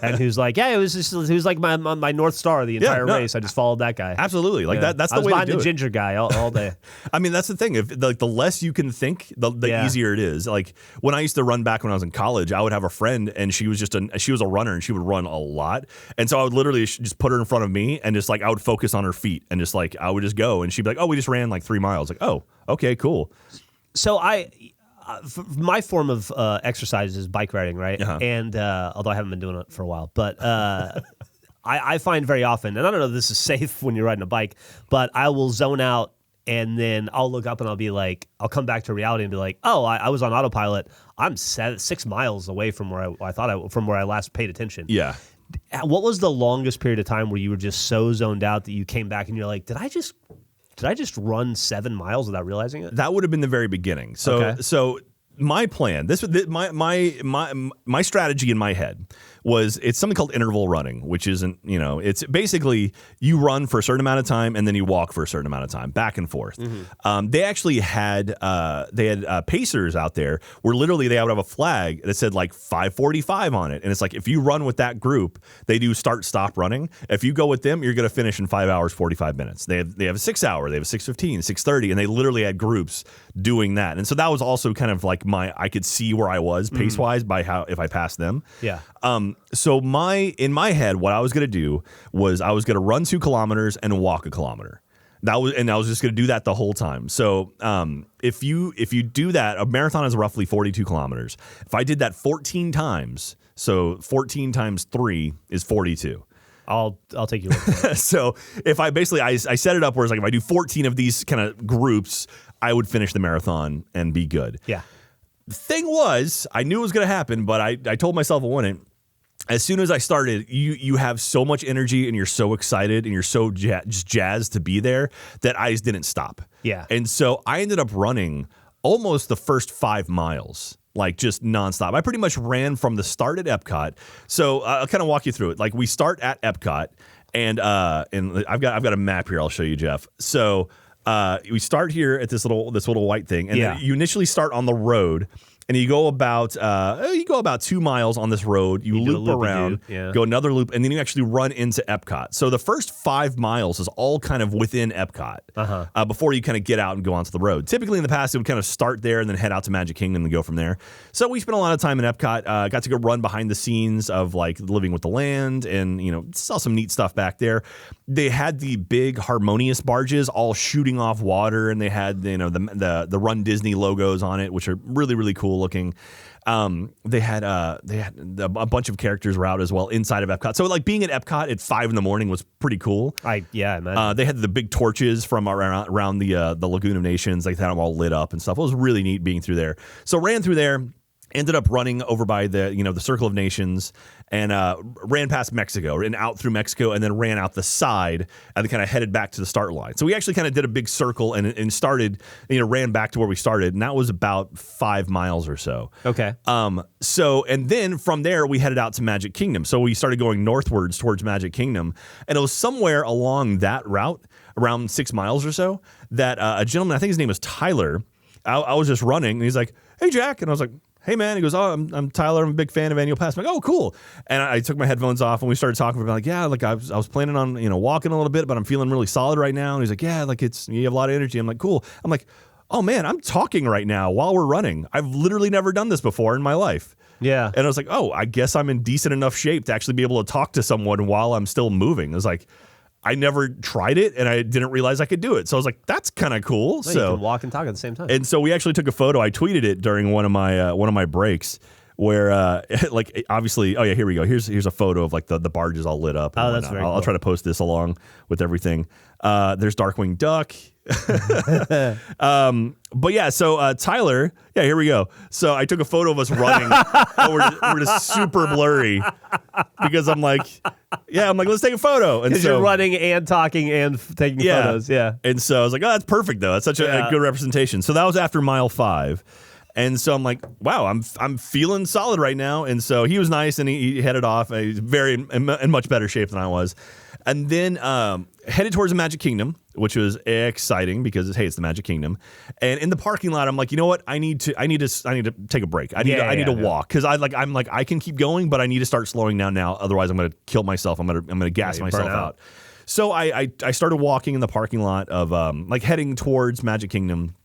and who's like, yeah, he was like my North Star the entire race. I just followed that guy. Absolutely. That's the way to do it. I was behind the ginger guy all day. I mean, that's the thing. If the less you can think, the easier it is. Like when I used to run back when I was in college, I would have a friend, and she was a runner, and she would run a lot. And so I would literally just put her in front of me, and just I would focus on her feet, and just I would just go, and she'd be like, oh, we just ran like 3 miles. Like, oh, okay, cool. So my form of exercise is bike riding, right? Uh-huh. And although I haven't been doing it for a while, but I find very often, and I don't know if this is safe when you're riding a bike, but I will zone out, and then I'll look up and I'll be like, I'll come back to reality and be like, oh, I was on autopilot. I'm 6 miles away from where from where I last paid attention. Yeah. What was the longest period of time where you were just so zoned out that you came back and you're like, did I just run 7 miles without realizing it? That would have been the very beginning. So my plan, my strategy in my head was it's something called interval running, which isn't, it's basically you run for a certain amount of time and then you walk for a certain amount of time, back and forth. They actually had pacers out there where literally they would have a flag that said like 5:45 on it. And it's like, if you run with that group, they do start-stop running. If you go with them, you're going to finish in 5 hours, 45 minutes. They have a 6 hour, they have a 6:15, 6:30, and they literally had groups doing that. And so that was also kind of like I could see where I was pace-wise by if I passed them. Yeah. So in my head, what I was going to do was I was going to run 2 kilometers and walk a kilometer. I was just going to do that the whole time. So if you do that, a marathon is roughly 42 kilometers. If I did that 14 times, so 14 times 3 is 42. I'll take you with it. So if I set it up where it's like if I do 14 of these kind of groups, I would finish the marathon and be good. Yeah. The thing was, I knew it was going to happen, but I told myself it wouldn't. As soon as I started, you have so much energy and you're so excited and you're so jazzed to be there that I just didn't stop. Yeah. And so I ended up running almost the first 5 miles, like just nonstop. I pretty much ran from the start at Epcot. So I'll kind of walk you through it. Like we start at Epcot, and I've got a map here. I'll show you, Jeff. So we start here at this little white thing, and then you initially start on the road. And you go about 2 miles on this road. You loop around, go another loop, and then you actually run into Epcot. So the first 5 miles is all kind of within Epcot before you kind of get out and go onto the road. Typically in the past, it would kind of start there and then head out to Magic Kingdom and go from there. So we spent a lot of time in Epcot. Got to go run behind the scenes of like Living with the Land, and saw some neat stuff back there. They had the big Harmonious barges all shooting off water, and they had the Run Disney logos on it, which are really, really cool looking. They had a bunch of characters were out as well inside of Epcot. So like being at Epcot at 5 a.m. was pretty cool. I imagine. They had the big torches from around the Lagoon of Nations. They had them all lit up and stuff. It was really neat being through there. So ran through there. Ended up running over by the Circle of Nations, and ran past Mexico and out through Mexico, and then ran out the side and then kind of headed back to the start line. So we actually kind of did a big circle and started, ran back to where we started, and that was about 5 miles or so. Okay. So and then from there we headed out to Magic Kingdom. So we started going northwards towards Magic Kingdom, and it was somewhere along that route, around 6 miles or so, that a gentleman, I think his name was Tyler. I was just running, and he's like, "Hey, Jack," and I was like, "Hey, man." He goes, "Oh, I'm Tyler. I'm a big fan of Annual Pass." I'm like, "Oh, cool." And I took my headphones off, and we started talking about like, "Yeah, like I was planning on, walking a little bit, but I'm feeling really solid right now." And he's like, "Yeah, like you have a lot of energy." I'm like, "Cool." I'm like, "Oh, man, I'm talking right now while we're running. I've literally never done this before in my life." Yeah. And I was like, "Oh, I guess I'm in decent enough shape to actually be able to talk to someone while I'm still moving." I was like, I never tried it, and I didn't realize I could do it. So I was like, "That's kind of cool." You can walk and talk at the same time. And so we actually took a photo. I tweeted it during one of my breaks, where like obviously, oh yeah, here we go. Here's a photo of like the barges all lit up. Oh, that's very cool. I'll try to post this along with everything. There's Darkwing Duck. But yeah, so Tyler, yeah, here we go. So I took a photo of us running. And we're just super blurry because I'm like, let's take a photo. And so you're running and talking and taking photos. Yeah. And so I was like, "Oh, that's perfect though. That's such a good representation." So that was after mile 5. And so I'm like, wow, I'm feeling solid right now. And so he was nice, and he headed off. He's in much better shape than I was. And then headed towards the Magic Kingdom, which was exciting because it's the Magic Kingdom. And in the parking lot, I'm like, you know what? I need to take a break. I need to walk, because I'm like I can keep going, but I need to start slowing down now. Otherwise, I'm going to kill myself. I'm going to gas myself out. So I started walking in the parking lot of like heading towards Magic Kingdom.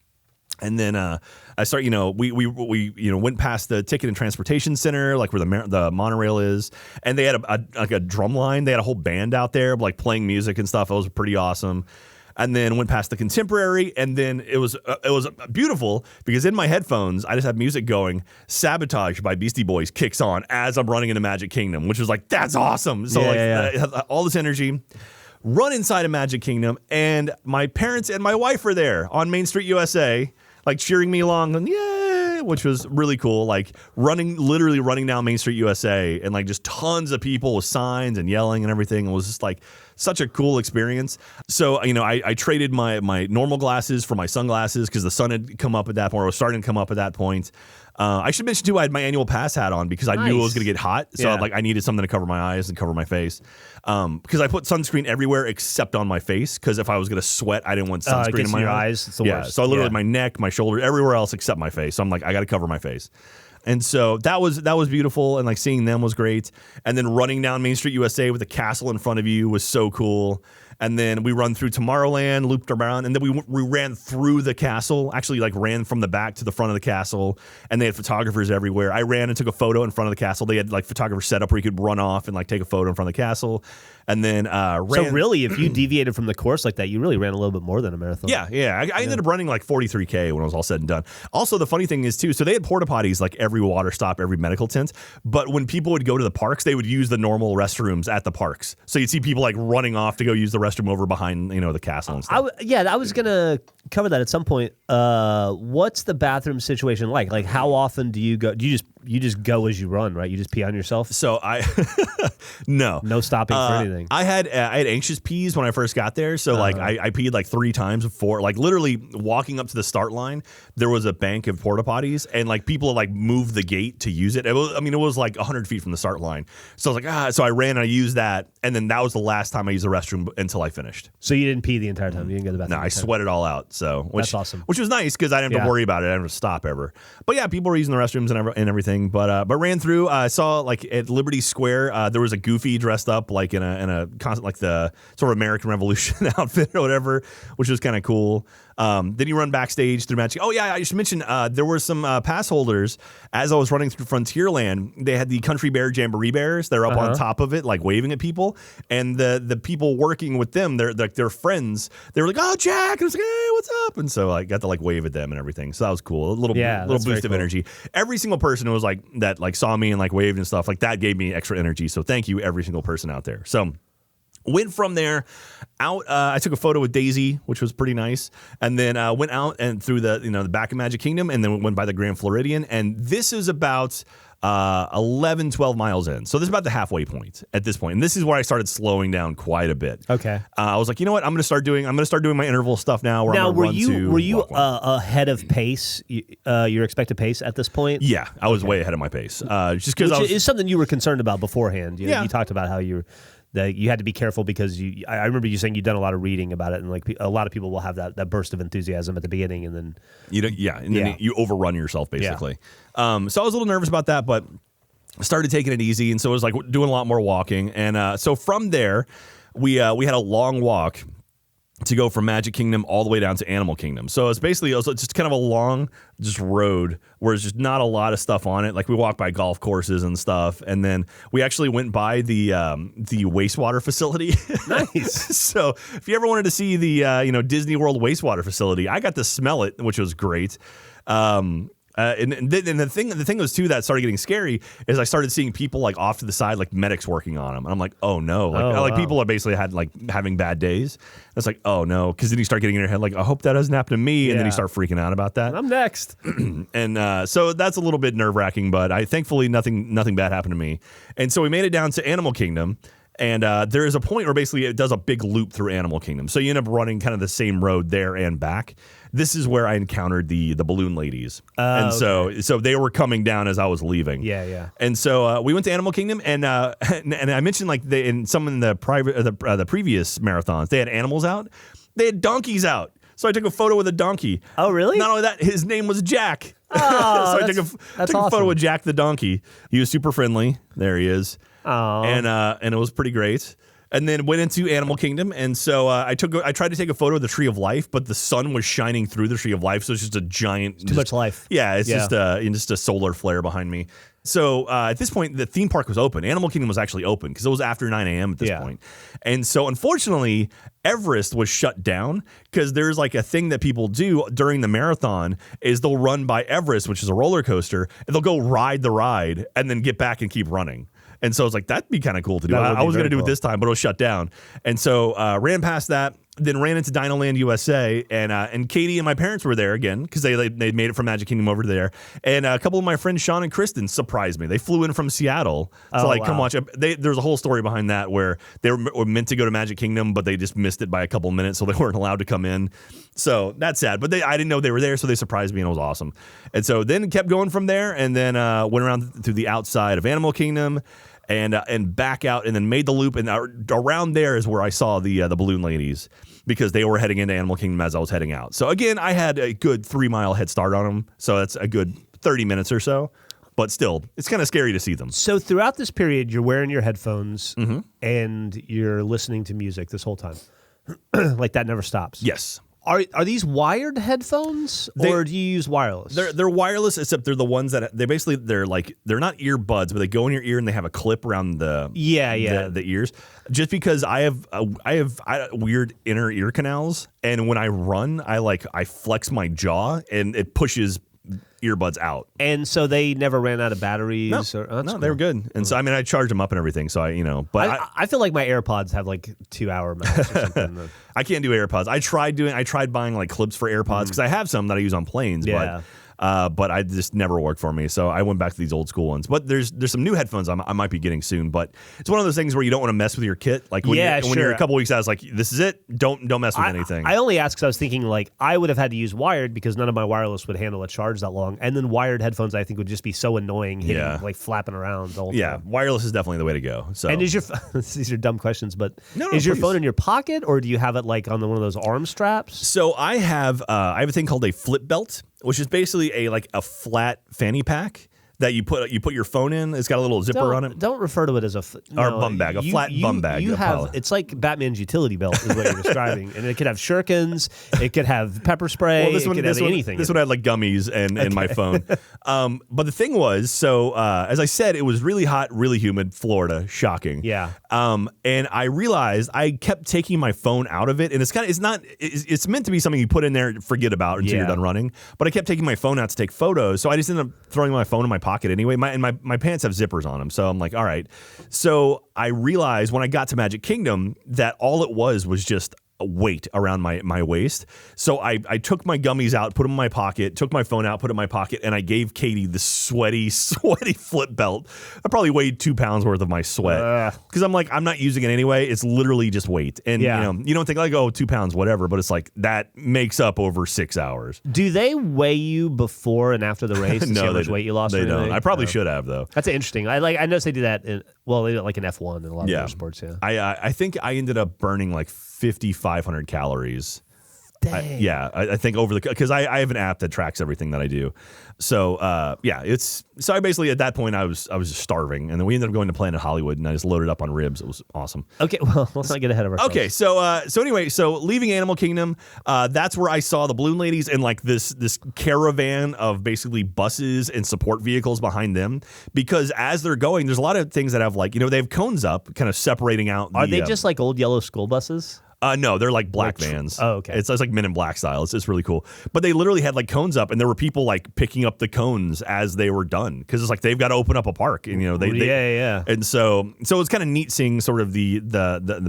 And then I start, we went past the Ticket and Transportation Center, like where the monorail is, and they had a drum line. They had a whole band out there, like playing music and stuff. It was pretty awesome. And then went past the Contemporary, and then it was beautiful because in my headphones I just have music going. Sabotage by Beastie Boys kicks on as I'm running into Magic Kingdom, which was like, that's awesome. So all this energy. Run inside of Magic Kingdom, and my parents and my wife are there on Main Street USA, like cheering me along, and yay, which was really cool. Like literally running down Main Street USA, and like just tons of people with signs and yelling and everything. It was just like such a cool experience. So, I traded my normal glasses for my sunglasses because the sun had come up at that point, or was starting to come up at that point. I should mention too, I had my annual pass hat on because I knew it was going to get hot. So I needed something to cover my eyes and cover my face. Because I put sunscreen everywhere except on my face. Because if I was going to sweat, I didn't want sunscreen in my eyes. It's the worst. So I literally my neck, my shoulder, everywhere else except my face. So I'm like, I got to cover my face. And so that was beautiful, and like seeing them was great. And then running down Main Street USA with the castle in front of you was so cool. And then we run through Tomorrowland, looped around, and then we ran through the castle, actually like ran from the back to the front of the castle, and they had photographers everywhere. I ran and took a photo in front of the castle. They had like photographers set up where you could run off and like take a photo in front of the castle. And then ran. So really, if you deviated from the course like that, you really ran a little bit more than a marathon. Yeah. I ended up running like 43K when it was all said and done. Also, the funny thing is too, so they had porta potties like every water stop, every medical tent. But when people would go to the parks, they would use the normal restrooms at the parks. So you'd see people like running off to go use the restroom over behind the castle and stuff. I was gonna cover that at some point. What's the bathroom situation like? Like, how often do you go? Do you just go as you run, right? You just pee on yourself? So no stopping for anything. I had anxious pees when I first got there. So like I peed like 3 times before, like literally walking up to the start line, there was a bank of porta potties and like people like moved the gate to use it. It was like 100 feet from the start line. So I was like, so I ran and I used that. And then that was the last time I used the restroom until I finished. So you didn't pee the entire time? You didn't go to the bathroom? No, I sweat it all out. So that's awesome. Which was nice because I didn't have to worry about it. I didn't have to stop ever. But yeah, people were using the restrooms and everything. But ran through. I saw like at Liberty Square, there was a Goofy dressed up like in a constant like the sort of American Revolution outfit or whatever, which was kind of cool. Then you run backstage through Magic. Oh yeah, I should mention there were some pass holders as I was running through Frontierland. They had the Country Bear Jamboree Bears. They're up on top of it, like waving at people, and the people working with them, they're friends. They were like, "Oh, Jack," and I was like, "Hey, what's up?" And so I got to like wave at them and everything. So that was cool. A little boost of energy. Every single person who was like that, like saw me and like waved and stuff like that, gave me extra energy. So thank you, every single person out there. So. Went from there out. I took a photo with Daisy, which was pretty nice, and then went out and through the back of Magic Kingdom, and then went by the Grand Floridian. And this is about 11, 12 miles in. So this is about the halfway point at this point. And this is where I started slowing down quite a bit. Okay. I was like, you know what? I'm going to start doing my interval stuff now. Where I'm were you ahead of pace? Your expected pace at this point? Yeah, I was way ahead of my pace. Just because is something you were concerned about beforehand. You talked about how you had to be careful because I remember you saying you'd done a lot of reading about it, and like a lot of people will have that burst of enthusiasm at the beginning, and then then you overrun yourself basically. So I was a little nervous about that, but started taking it easy, and so it was like doing a lot more walking, and so from there we had a long walk to go from Magic Kingdom all the way down to Animal Kingdom. So it's just kind of a long road where there's just not a lot of stuff on it. Like we walked by golf courses and stuff, and then we actually went by the wastewater facility. Nice. So if you ever wanted to see the Disney World wastewater facility, I got to smell it, which was great. And the thing was too that started getting scary is I started seeing people like off to the side, like medics working on them, and I'm like, oh no, like people are basically having bad days. It's like, oh no, because then you start getting in your head like, I hope that doesn't happen to me, and then you start freaking out about that. I'm next, and so that's a little bit nerve wracking, but thankfully nothing bad happened to me, and so we made it down to Animal Kingdom. And there is a point where basically it does a big loop through Animal Kingdom. So you end up running kind of the same road there and back. This is where I encountered the balloon ladies. And so they were coming down as I was leaving. Yeah. And so we went to Animal Kingdom, and I mentioned like in the previous marathons, they had animals out. They had donkeys out. So I took a photo with a donkey. Oh, really? Not only that, his name was Jack. Oh, so I took a photo with Jack the donkey. He was super friendly. There he is. Oh. And it was pretty great. And then went into Animal Kingdom, and so I tried to take a photo of the Tree of Life, but the sun was shining through the Tree of Life, so it's just a giant. Too much life. Yeah, it's just a solar flare behind me. So at this point, the theme park was open. Animal Kingdom was actually open because it was after 9 a.m. at this point. And so unfortunately, Everest was shut down because there's like a thing that people do during the marathon is they'll run by Everest, which is a roller coaster, and they'll go ride the ride and then get back and keep running. And so I was like, that'd be kind of cool to do. I was going to do it this time, but it was shut down. And so ran past that. then ran into Dinoland USA, and Katie and my parents were there again because they made it from Magic Kingdom over there. And a couple of my friends, Sean and Kristen, surprised me. They flew in from Seattle to come watch. There's a whole story behind that where they were meant to go to Magic Kingdom, but they just missed it by a couple of minutes, so they weren't allowed to come in. So that's sad. But I didn't know they were there, so they surprised me, and it was awesome. And so then kept going from there, and then went around through the outside of Animal Kingdom. And back out, and then made the loop, and around there is where I saw the balloon ladies because they were heading into Animal Kingdom as I was heading out. So again, I had a good 3-mile head start on them, so that's a good 30 minutes or so. But still, it's kind of scary to see them. So throughout this period, you're wearing your headphones and you're listening to music this whole time, like that never stops. Yes. Are these wired headphones or do you use wireless? They're wireless, except they're the ones that they're not earbuds, but they go in your ear and they have a clip around the ears. Just because I have weird inner ear canals, and when I run, I flex my jaw and it pushes earbuds out, and so they never ran out of batteries. No, they were good. And so I mean, I charged them up and everything. So I feel like my AirPods have like 2-hour max or something. I can't do AirPods. I tried buying like clips for AirPods because I have some that I use on planes. Yeah. But I just never worked for me, so I went back to these old school ones. But there's some new headphones I might be getting soon. But it's one of those things where you don't want to mess with your kit. Like when you're a couple weeks out, it's like this is it. Don't mess with anything. I only asked because I was thinking like I would have had to use wired because none of my wireless would handle a charge that long, and then wired headphones I think would just be so annoying, like flapping around the whole time. Yeah, wireless is definitely the way to go. So and is your these are dumb questions, but is your phone in your pocket or do you have it like on one of those arm straps? So I have a thing called a flip belt, which is basically a flat fanny pack that you put your phone in. It's got a little zipper on it. Don't refer to it as a bum bag, flat bum bag. It's like Batman's utility belt is what you're describing, and it could have shurikens, it could have pepper spray, it could have anything. This one had like gummies and my phone. But the thing was, as I said, it was really hot, really humid, Florida, shocking. Yeah. And I realized I kept taking my phone out of it, and it's meant to be something you put in there and forget about until you're done running. But I kept taking my phone out to take photos, so I just ended up throwing my phone in my pocket anyway. My pants have zippers on them, so I'm like, all right. So I realized when I got to Magic Kingdom that all it was just a weight around my waist. So I took my gummies out, put them in my pocket, took my phone out, put it in my pocket, and I gave Katie the sweaty flip belt. I probably weighed 2 pounds worth of my sweat because I'm like, I'm not using it anyway. It's literally just weight. And you don't think like, 2 pounds, whatever, but it's like that makes up over 6 hours. Do they weigh you before and after the race to see how much weight you lost? They don't. I probably should have though. That's interesting. I noticed they do that they do it like in F1 and a lot of other sports. Yeah. I think I ended up burning like 5,500 calories. Dang. I think because I have an app that tracks everything that I do. So so I basically at that point I was just starving, and then we ended up going to Planet Hollywood, and I just loaded up on ribs. It was awesome. Okay, well, let's not get ahead of ourselves. Okay, so leaving Animal Kingdom, that's where I saw the balloon ladies and like this caravan of basically buses and support vehicles behind them, because as they're going, there's a lot of things that have like they have cones up, kind of separating out. Are they just like old yellow school buses? No, they're like black vans. Oh, okay. It's like Men in Black style. It's really cool. But they literally had like cones up, and there were people like picking up the cones as they were done, because it's like they've got to open up a park, and yeah. And so it's kind of neat seeing sort of the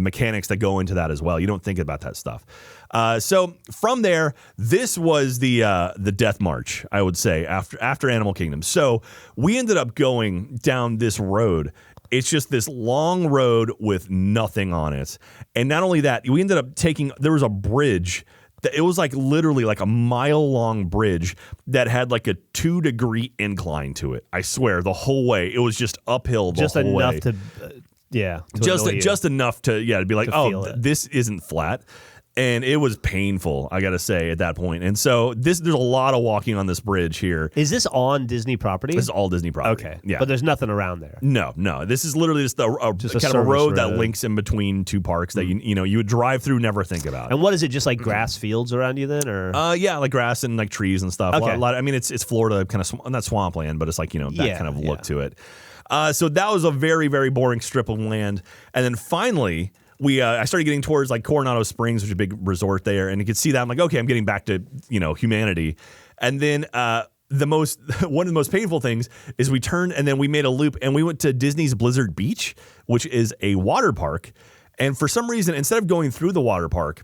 mechanics that go into that as well. You don't think about that stuff. So from there, this was the death march, I would say, after Animal Kingdom. So we ended up going down this road. It's just this long road with nothing on it. And not only that, we ended up there was a bridge. It was like literally like a mile-long bridge that had like a 2-degree incline to it. I swear, the whole way. It was just uphill the whole way. Just enough to be like, this isn't flat. And it was painful, I got to say, at that point. And so there's a lot of walking on this bridge here. Is this on Disney property? This is all Disney property. Okay. Yeah. But there's nothing around there. No. This is literally just kind of a road that links in between two parks that you would drive through, never think about. And what is it, just like grass fields around you then? Or like grass and like trees and stuff. Okay. A lot, I mean, it's Florida, kind of not swampland, but it's like, that kind of look to it. So that was a very, very boring strip of land. And then finally, I started getting towards like Coronado Springs, which is a big resort there, and you could see that. I'm like, okay, I'm getting back to humanity. And then one of the most painful things is we turned and then we made a loop and we went to Disney's Blizzard Beach, which is a water park. And for some reason, instead of going through the water park,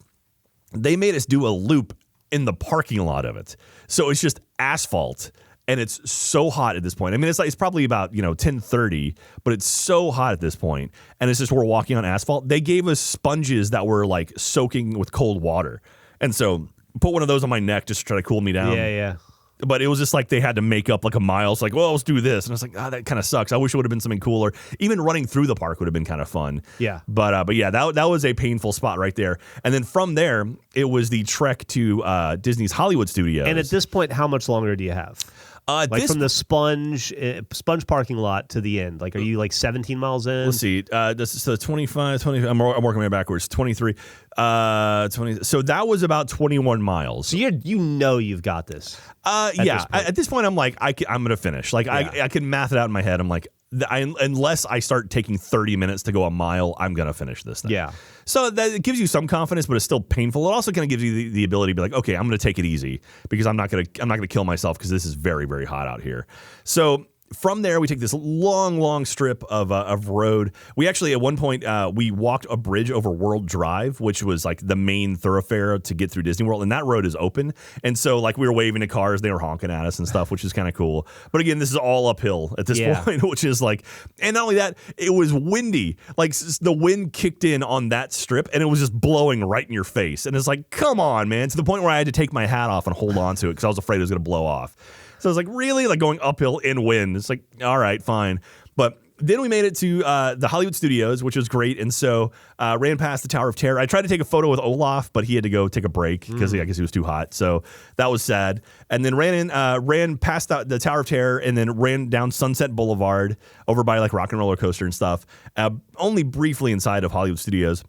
they made us do a loop in the parking lot of it. So it's just asphalt. And it's so hot at this point. I mean, it's probably about 10:30, but it's so hot at this point. And it's just we're walking on asphalt. They gave us sponges that were like soaking with cold water, and so put one of those on my neck just to try to cool me down. Yeah. But it was just like they had to make up like a mile. It's like, well, let's do this. And I was like, that kind of sucks. I wish it would have been something cooler. Even running through the park would have been kind of fun. Yeah. But yeah, that was a painful spot right there. And then from there, it was the trek to Disney's Hollywood Studios. And at this point, how much longer do you have? From the sponge parking lot to the end, like, are you like 17 miles in? Let's see. This is 25, 20. I'm working my way backwards. 23, 20. So that was about 21 miles. So you've got this. At this point, I'm like, I'm going to finish. Like, I can math it out in my head. I'm like, unless I start taking 30 minutes to go a mile, I'm going to finish this thing. Yeah. So that it gives you some confidence, but it's still painful. It also kind of gives you the ability to be like, okay, I'm going to take it easy because I'm not going to kill myself because this is very, very hot out here. So from there, we take this long strip of road. We actually, at one point, we walked a bridge over World Drive, which was like the main thoroughfare to get through Disney World, and that road is open. And so, like, we were waving to cars, they were honking at us and stuff, which is kind of cool. But again, this is all uphill at this point, which is like, and not only that, it was windy. Like, the wind kicked in on that strip, and it was just blowing right in your face. And it's like, come on, man, to the point where I had to take my hat off and hold on to it because I was afraid it was going to blow off. So I was like, really? Like going uphill in wind. It's like, all right, fine. But then we made it to the Hollywood Studios, which was great. And so ran past the Tower of Terror. I tried to take a photo with Olaf, but he had to go take a break because I guess he was too hot. So that was sad. And then ran past the Tower of Terror and then ran down Sunset Boulevard over by like Rock and Roller Coaster and stuff, only briefly inside of Hollywood Studios.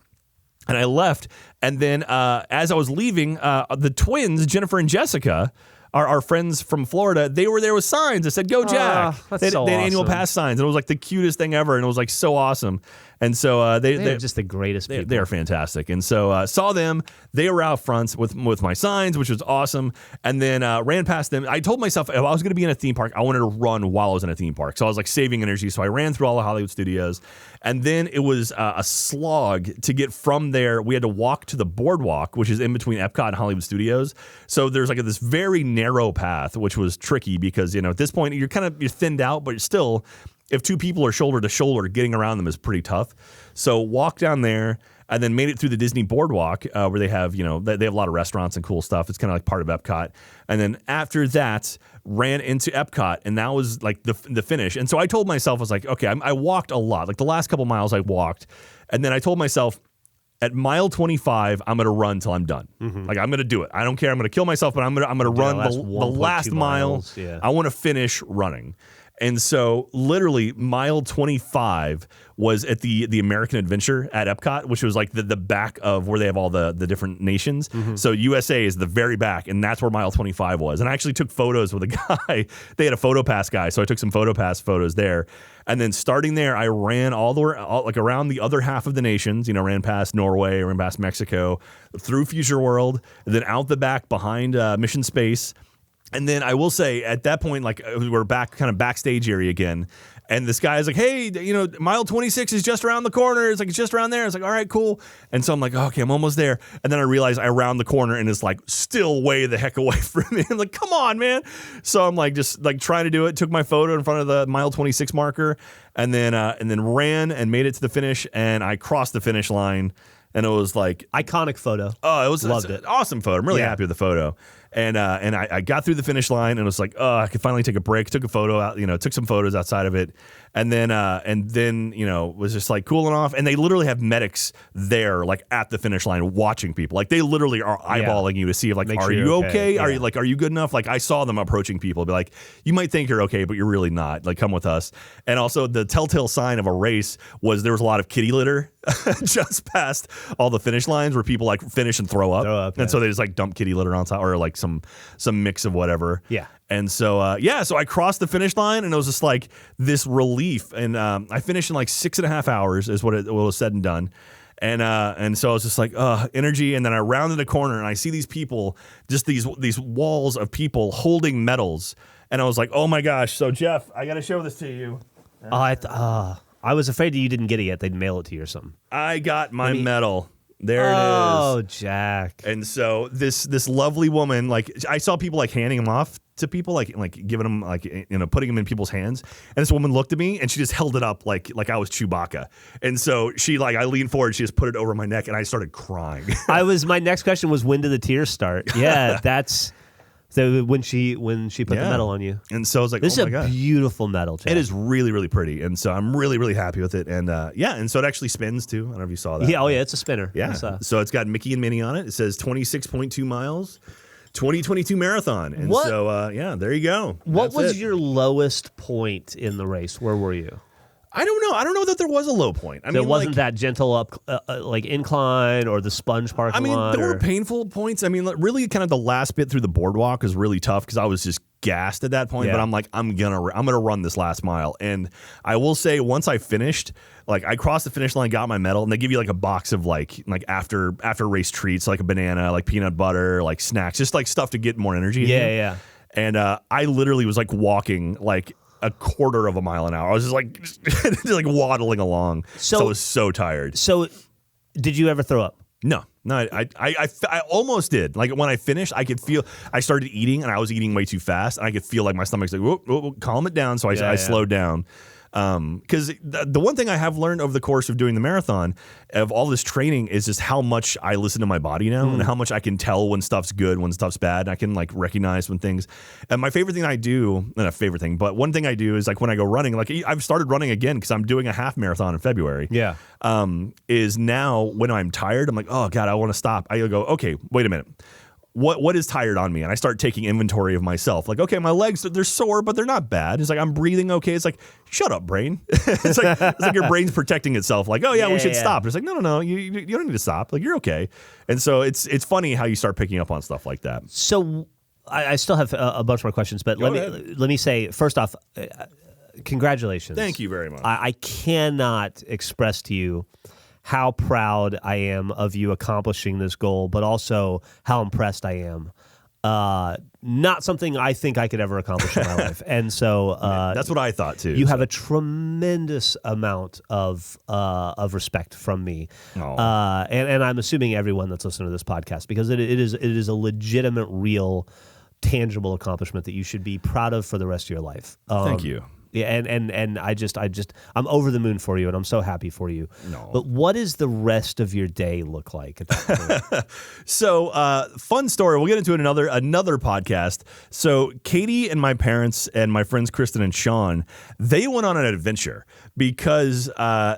And I left. And then as I was leaving, the twins, Jennifer and Jessica, our friends from Florida, they were there with signs that said, "Go Jack." They had annual pass signs, and it was like the cutest thing ever, and it was like so awesome. And so they're just the greatest people. They're fantastic. And so saw them. They were out front with my signs, which was awesome. And then ran past them. I told myself if I was going to be in a theme park, I wanted to run while I was in a theme park. So I was like saving energy. So I ran through all the Hollywood Studios. And then it was a slog to get from there. We had to walk to the boardwalk, which is in between Epcot and Hollywood Studios. So there's like this very narrow path, which was tricky because, at this point you're thinned out, but still, if two people are shoulder to shoulder, getting around them is pretty tough. So walked down there and then made it through the Disney Boardwalk where they have, they have a lot of restaurants and cool stuff. It's kind of like part of Epcot. And then after that, ran into Epcot, and that was like the finish. And so I told myself, I was like, okay, I walked a lot. Like the last couple miles I walked. And then I told myself, at mile 25, I'm going to run till I'm done. Mm-hmm. Like, I'm going to do it. I don't care. I'm going to kill myself, but I'm going to run the last mile. Yeah. I want to finish running. And so literally mile 25 was at the American Adventure at Epcot, which was like the back of where they have all the different nations. Mm-hmm. So USA is the very back, and that's where mile 25 was. And I actually took photos with a guy. They had a PhotoPass guy, so I took some PhotoPass photos there. And then starting there, I ran all around the other half of the nations. Ran past Norway, ran past Mexico, through Future World, and then out the back behind Mission Space. And then I will say at that point, like we're back kind of backstage area again. And this guy is like, hey, mile 26 is just around the corner. It's like, it's just around there. It's like, all right, cool. And so I'm like, okay, I'm almost there. And then I realize I round the corner and it's like still way the heck away from me. I'm like, come on, man. So I'm like, just like trying to do it. Took my photo in front of the mile 26 marker and then ran and made it to the finish. And I crossed the finish line. And it was like iconic photo. Oh, it was an awesome photo. I'm really happy with the photo. And I got through the finish line and it was like, oh, I could finally take a break. Took a photo out, took some photos outside of it. And then was just like cooling off. And they literally have medics there, like at the finish line, watching people. Like they literally are eyeballing you to see if like, are you okay? Yeah. Are you good enough? Like I saw them approaching people, be like, you might think you're okay, but you're really not. Like come with us. And also the telltale sign of a race was there was a lot of kitty litter just past all the finish lines where people like finish and throw up. And so they just like dump kitty litter on top or like some mix of whatever. Yeah. And so, so I crossed the finish line and it was just like this relief. And I finished in like 6.5 hours is what was said and done. And so I was just like, energy. And then I rounded a corner and I see these people, just these walls of people holding medals. And I was like, oh my gosh. So Jeff, I got to show this to you. I was afraid that you didn't get it yet. They'd mail it to you or something. I got my medal. There it is. Oh, Jack. And so this lovely woman, like I saw people like handing them off to people, like giving them, like, putting them in people's hands. And this woman looked at me and she just held it up like I was Chewbacca. And so I leaned forward, she just put it over my neck, and I started crying. My next question was, when did the tears start? Yeah, that's. So when she put the medal on you. And so I was like, this oh my is God. a beautiful medal, Jack. It is really, really pretty. And so I'm really, really happy with it. And and so it actually spins too. I don't know if you saw that. Yeah, it's a spinner. Yeah. So it's got Mickey and Minnie on it. It says 26.2 miles, 2022 marathon. And so, there you go. What was your lowest point in the race? Where were you? I don't know. I don't know that there was a low point. There wasn't that gentle up, incline or the sponge parking lot. There were painful points. I mean, really, kind of the last bit through the boardwalk was really tough because I was just gassed at that point. Yeah. But I'm like, I'm gonna run this last mile. And I will say, once I finished, like I crossed the finish line, got my medal, and they give you like a box of like after race treats, like a banana, like peanut butter, like snacks, just like stuff to get more energy. Yeah. And I literally was like walking like a quarter of a mile an hour. I was just like waddling along. So I was so tired. So did you ever throw up? No, I almost did. Like when I finished, I could feel, I started eating and I was eating way too fast, and I could feel like my stomach's like, whoa, calm it down. So I slowed down. Because the one thing I have learned over the course of doing the marathon, of all this training, is just how much I listen to my body now, and how much I can tell when stuff's good, when stuff's bad, and I can like recognize when things. And my favorite thing I do, not a favorite thing, but one thing I do is like when I go running, like I've started running again because I'm doing a half marathon in February. Yeah. Is now when I'm tired, I'm like, oh God, I want to stop. I go, okay, wait a minute. What is tired on me? And I start taking inventory of myself. Like, okay, my legs, they're sore, but they're not bad. It's like, I'm breathing okay. It's like, shut up, brain. it's like your brain's protecting itself. Like, oh yeah, we should stop. It's like, no, you don't need to stop. Like, you're okay. And so it's funny how you start picking up on stuff like that. So I still have a bunch more questions, but let me say, first off, congratulations. Thank you very much. I cannot express to you how proud I am of you accomplishing this goal, but also how impressed I am. Not something I think I could ever accomplish in my life. And so that's what I thought too. You have a tremendous amount of respect from me. And I'm assuming everyone that's listening to this podcast, because it is a legitimate, real, tangible accomplishment that you should be proud of for the rest of your life. Thank you. Yeah, and I'm over the moon for you, and I'm so happy for you. No. But what does the rest of your day look like at that point? So, fun story. We'll get into it in another podcast. So, Katie and my parents and my friends Kristen and Sean, they went on an adventure because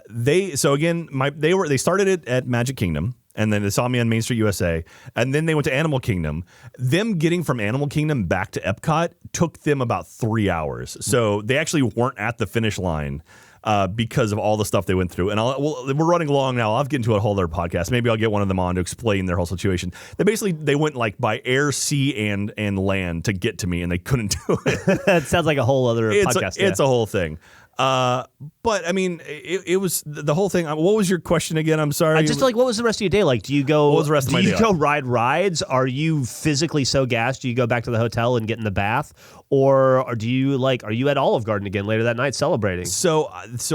they started it at Magic Kingdom. And then they saw me on Main Street USA. And then they went to Animal Kingdom. Them getting from Animal Kingdom back to Epcot took them about 3 hours. So they actually weren't at the finish line because of all the stuff they went through. And we're running long now. I'll get into a whole other podcast. Maybe I'll get one of them on to explain their whole situation. They went like by air, sea, and land to get to me, and they couldn't do it. That sounds like a whole other podcast. It's a whole thing. But I mean, it was the whole thing. What was your question again? I'm sorry. Just like, what was the rest of your day like? Do you go? What was the rest of my day? Do you go ride rides? Are you physically so gassed? Do you go back to the hotel and get in the bath, or do you are you at Olive Garden again later that night celebrating? So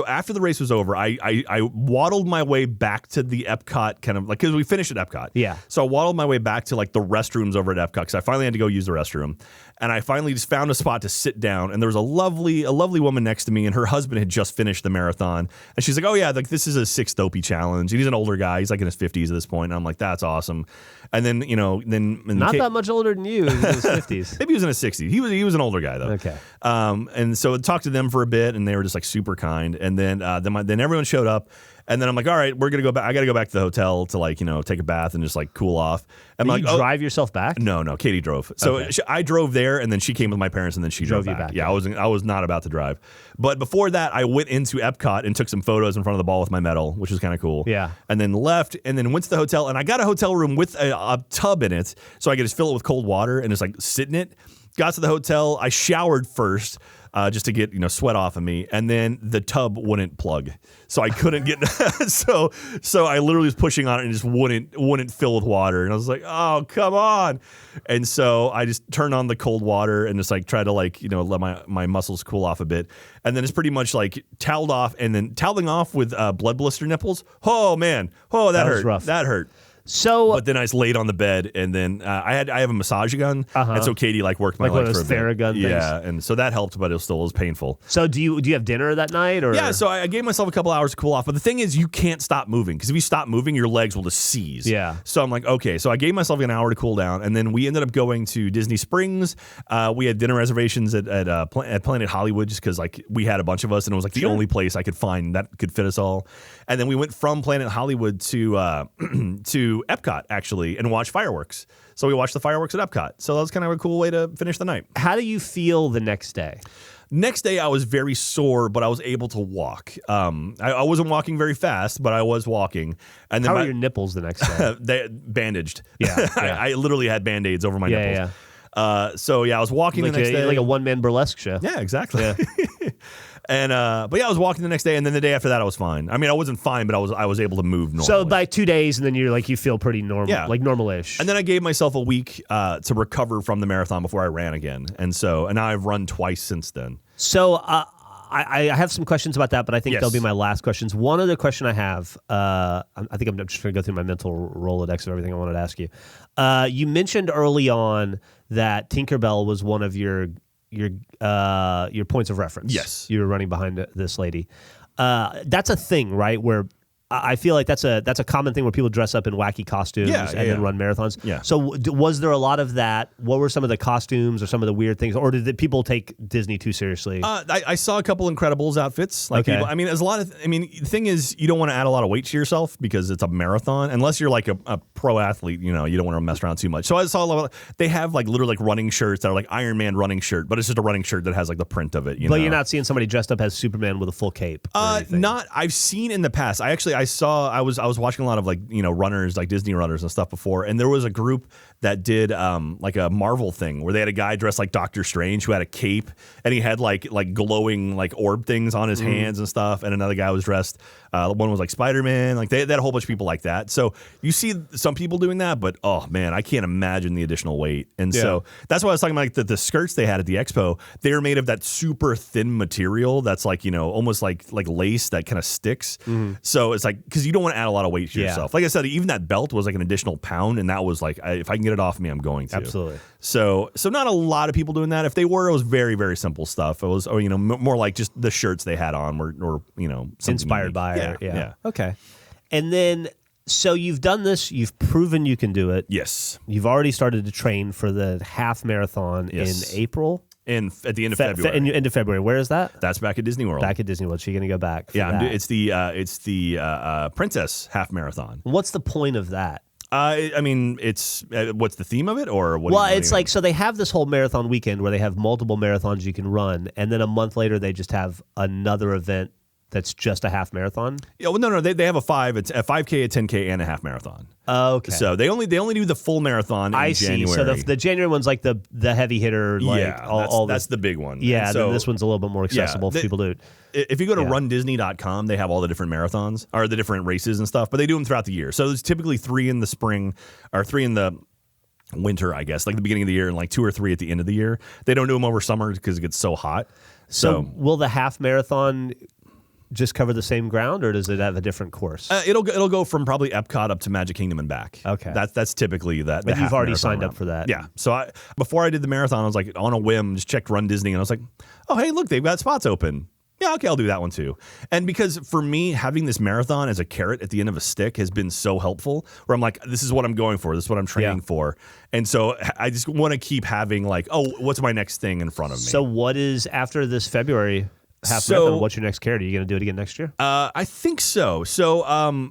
after the race was over, I waddled my way back to the Epcot kind of because we finished at Epcot. Yeah. So I waddled my way back to the restrooms over at Epcot because I finally had to go use the restroom, and I finally just found a spot to sit down, and there was a lovely woman next to me, and her husband had just finished the marathon, and she's like, oh yeah, this is a 6th Dopey challenge. And he's an older guy. He's like in his 50s at this point. And I'm like, that's awesome. And then, not that much older than you. He was in his 50s. Maybe he was in his 60s. He was an older guy though. Okay. And so I talked to them for a bit, and they were just like super kind. And then everyone showed up. And then I'm like, all right, we're gonna go back. I gotta go back to the hotel to take a bath and just cool off. And you drive yourself back? No, Katie drove. So okay. I drove there, and then she came with my parents, and then she drove you back. Yeah, I was not about to drive. But before that, I went into Epcot and took some photos in front of the ball with my medal, which was kind of cool. Yeah. And then left, and then went to the hotel, and I got a hotel room with a tub in it, so I could just fill it with cold water and just sit in it. Got to the hotel. I showered first. just to get sweat off of me. And then the tub wouldn't plug, so I couldn't get. so I literally was pushing on it and it just wouldn't fill with water. And I was like, oh, come on. And so I just turned on the cold water and just like try to like let my muscles cool off a bit. And then it's pretty much like toweled off and then toweling off with blood blister nipples. Oh man, that hurt. Rough. That hurt. So, but then I just laid on the bed, and then I have a massage gun, and so Katie worked my leg for a bit. Theragun things. Yeah, and so that helped, but it still was painful. So do you have dinner that night? Or? Yeah, so I gave myself a couple hours to cool off, but the thing is, you can't stop moving because if you stop moving, your legs will just seize. Yeah. So I'm like, okay, so I gave myself an hour to cool down, and then we ended up going to Disney Springs. We had dinner reservations at Planet Hollywood just because like we had a bunch of us, and it was like the only place I could find that could fit us all. And then we went from Planet Hollywood to to Epcot actually. And watch fireworks. So we watched the fireworks at Epcot. So that was kind of a cool way to finish the night. How do you feel the next day? Next day, I was very sore, but I was able to walk. I wasn't walking very fast, but I was walking. And then how are your nipples the next day? They bandaged. Yeah. I literally had Band-Aids over my nipples. Yeah. So I was walking the next day. Like a one-man burlesque show. Yeah, exactly. Yeah. And but I was walking the next day, and then the day after that, I was fine. I mean, I wasn't fine, but I was able to move normally. So by 2 days, and then you feel pretty normal, like normal-ish. And then I gave myself a week to recover from the marathon before I ran again, and now I've run twice since then. So I have some questions about that, but I think they'll be my last questions. One other question I have, I think I'm just going to go through my mental Rolodex of everything I wanted to ask you. You mentioned early on that Tinkerbell was one of your points of reference. Yes. You were running behind this lady. That's a thing, right? Where I feel like that's a common thing where people dress up in wacky costumes and then run marathons. Yeah. So was there a lot of that? What were some of the costumes or some of the weird things? Or did people take Disney too seriously? I saw a couple Incredibles outfits. Like people, I mean, there's a lot of. the thing is, you don't want to add a lot of weight to yourself because it's a marathon. Unless you're like a pro athlete, you don't want to mess around too much. So I saw a lot of, they have like literally like running shirts that are like Iron Man running shirt, but it's just a running shirt that has like the print of it. But you're not seeing somebody dressed up as Superman with a full cape. Not. I've seen in the past. I was watching a lot of like runners, like Disney runners and stuff before, and there was a group that did like a Marvel thing where they had a guy dressed like Doctor Strange who had a cape and he had like glowing like orb things on his hands and stuff, and another guy was dressed. One was like Spider-Man. Like they had a whole bunch of people like that. So you see some people doing that, but oh man, I can't imagine the additional weight. And so that's why I was talking about like the skirts they had at the expo. They were made of that super thin material that's like almost like lace that kind of sticks. So it's like because you don't want to add a lot of weight to yourself. Like I said, even that belt was like an additional pound, and that was like if I can get it off me, I'm going to. Absolutely. So not a lot of people doing that. If they were, it was very, very simple stuff. It was more like just the shirts they had on were inspired unique. by it. Yeah. Okay. And then so you've done this. You've proven you can do it. Yes. You've already started to train for the half marathon in April. At the end of February. End of February. Where is that? That's back at Disney World. Back at Disney World. So you're going to go back. It's the Princess Half Marathon. What's the point of that? It's what's the theme of it, or what? Well, it's like so they have this whole marathon weekend where they have multiple marathons you can run, and then a month later they just have another event that's just a half marathon. Yeah, well, no, they have a 5, a 5K, a 10K, and a half marathon. Okay. So they only do the full marathon in January. So the January one's like the heavy hitter. Like that's the big one. Yeah, and then this one's a little bit more accessible for people to. If you go to rundisney.com, they have all the different marathons or the different races and stuff, but they do them throughout the year. So there's typically 3 in the spring or 3 in the winter, I guess, like the beginning of the year, and like 2 or 3 at the end of the year. They don't do them over summer because it gets so hot. So will the half marathon just cover the same ground, or does it have a different course? It'll go from probably Epcot up to Magic Kingdom and back. Okay, that's typically that. But you've already signed up for that. Yeah. So before I did the marathon, I was like on a whim, just checked Run Disney, and I was like, oh hey, look, they've got spots open. Yeah, okay, I'll do that one too. And because for me, having this marathon as a carrot at the end of a stick has been so helpful, where I'm like, this is what I'm going for. This is what I'm training for. And so I just want to keep having like, oh, what's my next thing in front of me? So what is after this February half marathon? What's your next carrot? Are you going to do it again next year? I think so. So I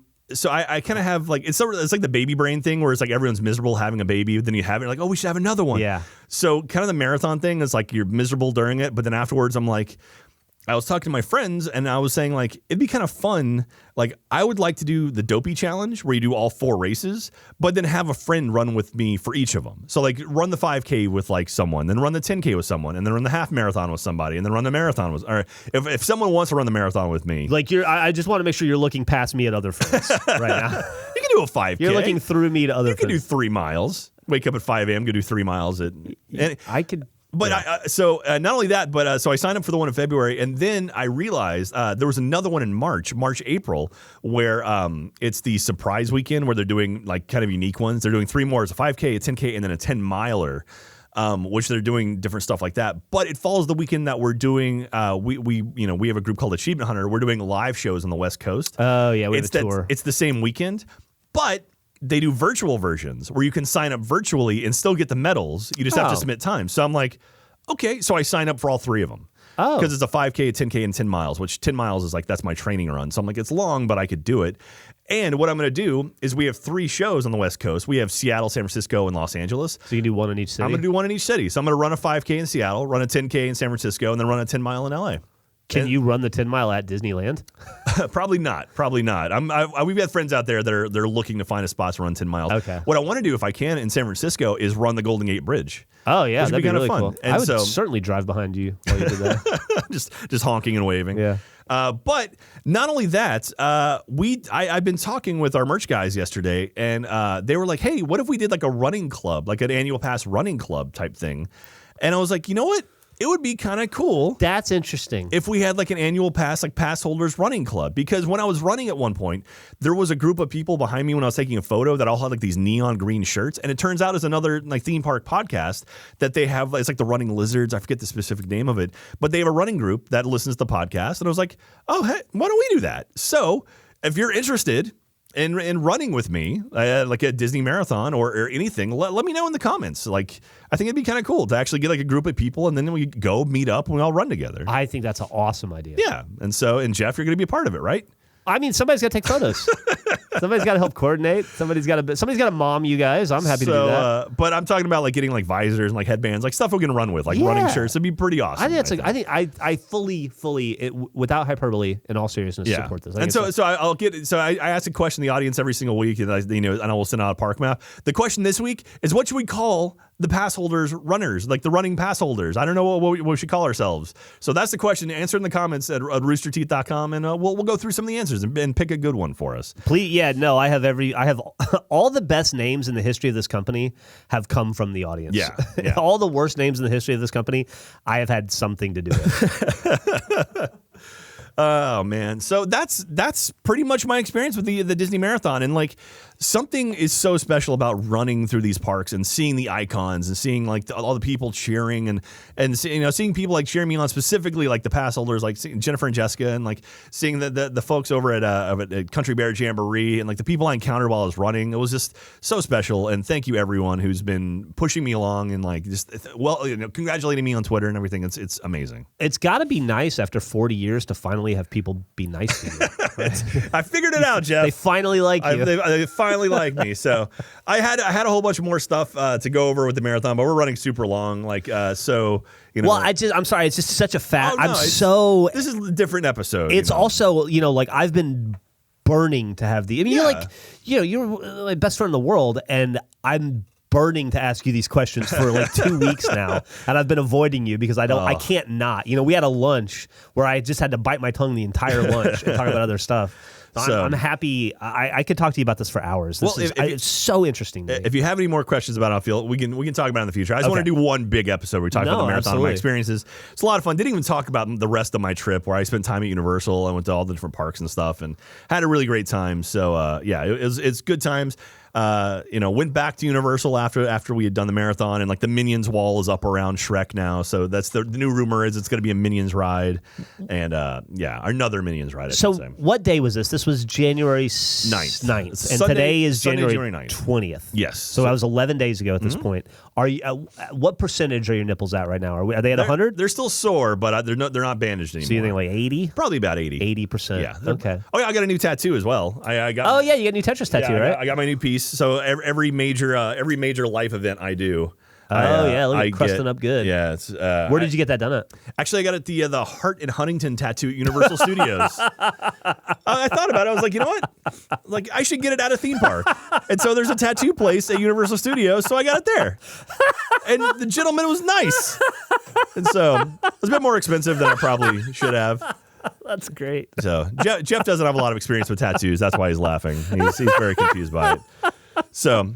kind of have like it's like the baby brain thing where it's like everyone's miserable having a baby, but then you have it like, oh, we should have another one. Yeah. So kind of the marathon thing is like you're miserable during it, but then afterwards I'm like, I was talking to my friends and I was saying, like, it'd be kind of fun. Like, I would like to do the Dopey challenge where you do all 4 races, but then have a friend run with me for each of them. So, like, run the 5K with, like, someone, then run the 10K with someone, and then run the half marathon with somebody, and then run the marathon with, or if someone wants to run the marathon with me. Like, I just want to make sure you're looking past me at other friends right now. You can do a 5K. You're looking through me to other friends. You can do 3 miles. Wake up at 5 a.m., go do 3 miles. I could... But not only that, but so I signed up for the one in February, and then I realized there was another one in March, April, where it's the surprise weekend where they're doing like kind of unique ones. They're doing 3 more. It's a 5K, a 10K, and then a 10-miler, which they're doing different stuff like that. But it follows the weekend that we're doing. We have a group called Achievement Hunter. We're doing live shows on the West Coast. Oh yeah, we have a tour. It's the same weekend, but they do virtual versions where you can sign up virtually and still get the medals. You just have to submit time. So I'm like, okay. So I sign up for all 3 of them. Oh. Because it's a 5K, a 10K, and 10 miles, which 10 miles is like, that's my training run. So I'm like, it's long, but I could do it. And what I'm going to do is we have 3 shows on the West Coast. We have Seattle, San Francisco, and Los Angeles. So you can do one in each city? I'm going to do one in each city. So I'm going to run a 5K in Seattle, run a 10K in San Francisco, and then run a 10 mile in LA. Can you run the 10 mile at Disneyland? Probably not. We've got friends out there that are looking to find a spot to run 10 miles. Okay. What I want to do, if I can, in San Francisco, is run the Golden Gate Bridge. Oh yeah, that'd be kind really of fun. Cool. And I would certainly drive behind you while you did that. just honking and waving. Yeah. But not only that, I've been talking with our merch guys yesterday, and they were like, "Hey, what if we did like a running club, like an annual pass running club type thing?" And I was like, you know what? It would be kind of cool. That's interesting. If we had like an annual pass, like Passholders running club. Because when I was running at one point, there was a group of people behind me when I was taking a photo that all had like these neon green shirts. And it turns out it's another like theme park podcast that they have. It's like the Running Lizards. I forget the specific name of it. But they have a running group that listens to the podcast. And I was like, oh, hey, why don't we do that? So if you're interested in running with me, like a Disney Marathon or anything, let me know in the comments. Like, I think it'd be kind of cool to actually get like a group of people and then we go meet up and we all run together. I think that's an awesome idea. Yeah. And Jeff, you're going to be a part of it, right? I mean, somebody's got to take photos. Somebody's got to help coordinate. Somebody's got to mom you guys. I'm happy to do that. But I'm talking about like getting like visors and like headbands, like stuff we can run with, like running shirts. It'd be pretty awesome. I fully, without hyperbole, in all seriousness, support this. I ask a question in the audience every single week, and I will send out a park map. The question this week is, what should we call the pass holders runners, like the running pass holders? I don't know what we should call ourselves. So that's the question. Answer in the comments at roosterteeth.com, and we'll go through some of the answers and pick a good one for us. Please, I have all the best names in the history of this company have come from the audience. Yeah. All the worst names in the history of this company, I have had something to do with. Oh man, so that's pretty much my experience with the Disney Marathon, and like something is so special about running through these parks and seeing the icons and seeing like all the people cheering and seeing people like cheering me on, specifically like the pass holders, like Jennifer and Jessica, and like seeing the folks over at Country Bear Jamboree and like the people I encountered while I was running. It was just so special, and thank you everyone who's been pushing me along and like just congratulating me on Twitter and everything. It's amazing. It's got to be nice after 40 years to finally have people be nice to you. Right? I figured it out, Jeff. They finally like you. They finally like me. So I had a whole bunch more stuff to go over with the marathon, but we're running super long. Well, I'm sorry. It's just such a fat. This is a different episode. It's also like I've been burning to have the. I mean, you're my best friend in the world, and I'm burning to ask you these questions for like 2 weeks now, and I've been avoiding you because I can't not. We had a lunch where I just had to bite my tongue the entire lunch and talk about other stuff. So I'm happy. I could talk to you about this for hours. It's so interesting to me. If you have any more questions about Outfield, we can talk about it in the future. I just want to do one big episode where we talk about the marathon and my experiences. It's a lot of fun. Didn't even talk about the rest of my trip where I spent time at Universal. I went to all the different parks and stuff and had a really great time. So it's good times. Went back to Universal after we had done the marathon, and like the Minions wall is up around Shrek now. So that's the new rumor is it's going to be a Minions ride, and another Minions ride. So what day was this? This was January 9th. And Sunday, today is January 20th. Yes. So that was 11 days ago at this point. Are you? What percentage are your nipples at right now? Are they at 100? They're still sore, but they're not bandaged anymore. So you think like 80? Probably about 80. 80%. Yeah. Okay. Oh yeah, I got a new tattoo as well. I got. Oh yeah, you got a new Tetris tattoo, right? I got my new piece. So every major life event I do, Crusting up good. Yeah. It's, where did you get that done at? Actually, I got it the Hart and Huntington tattoo at Universal Studios. I thought about it. I was like, you know what? Like, I should get it at a theme park. And so there's a tattoo place at Universal Studios, so I got it there. And the gentleman was nice. And so it was a bit more expensive than I probably should have. That's great. So Jeff doesn't have a lot of experience with tattoos. That's why he's laughing. He's very confused by it. So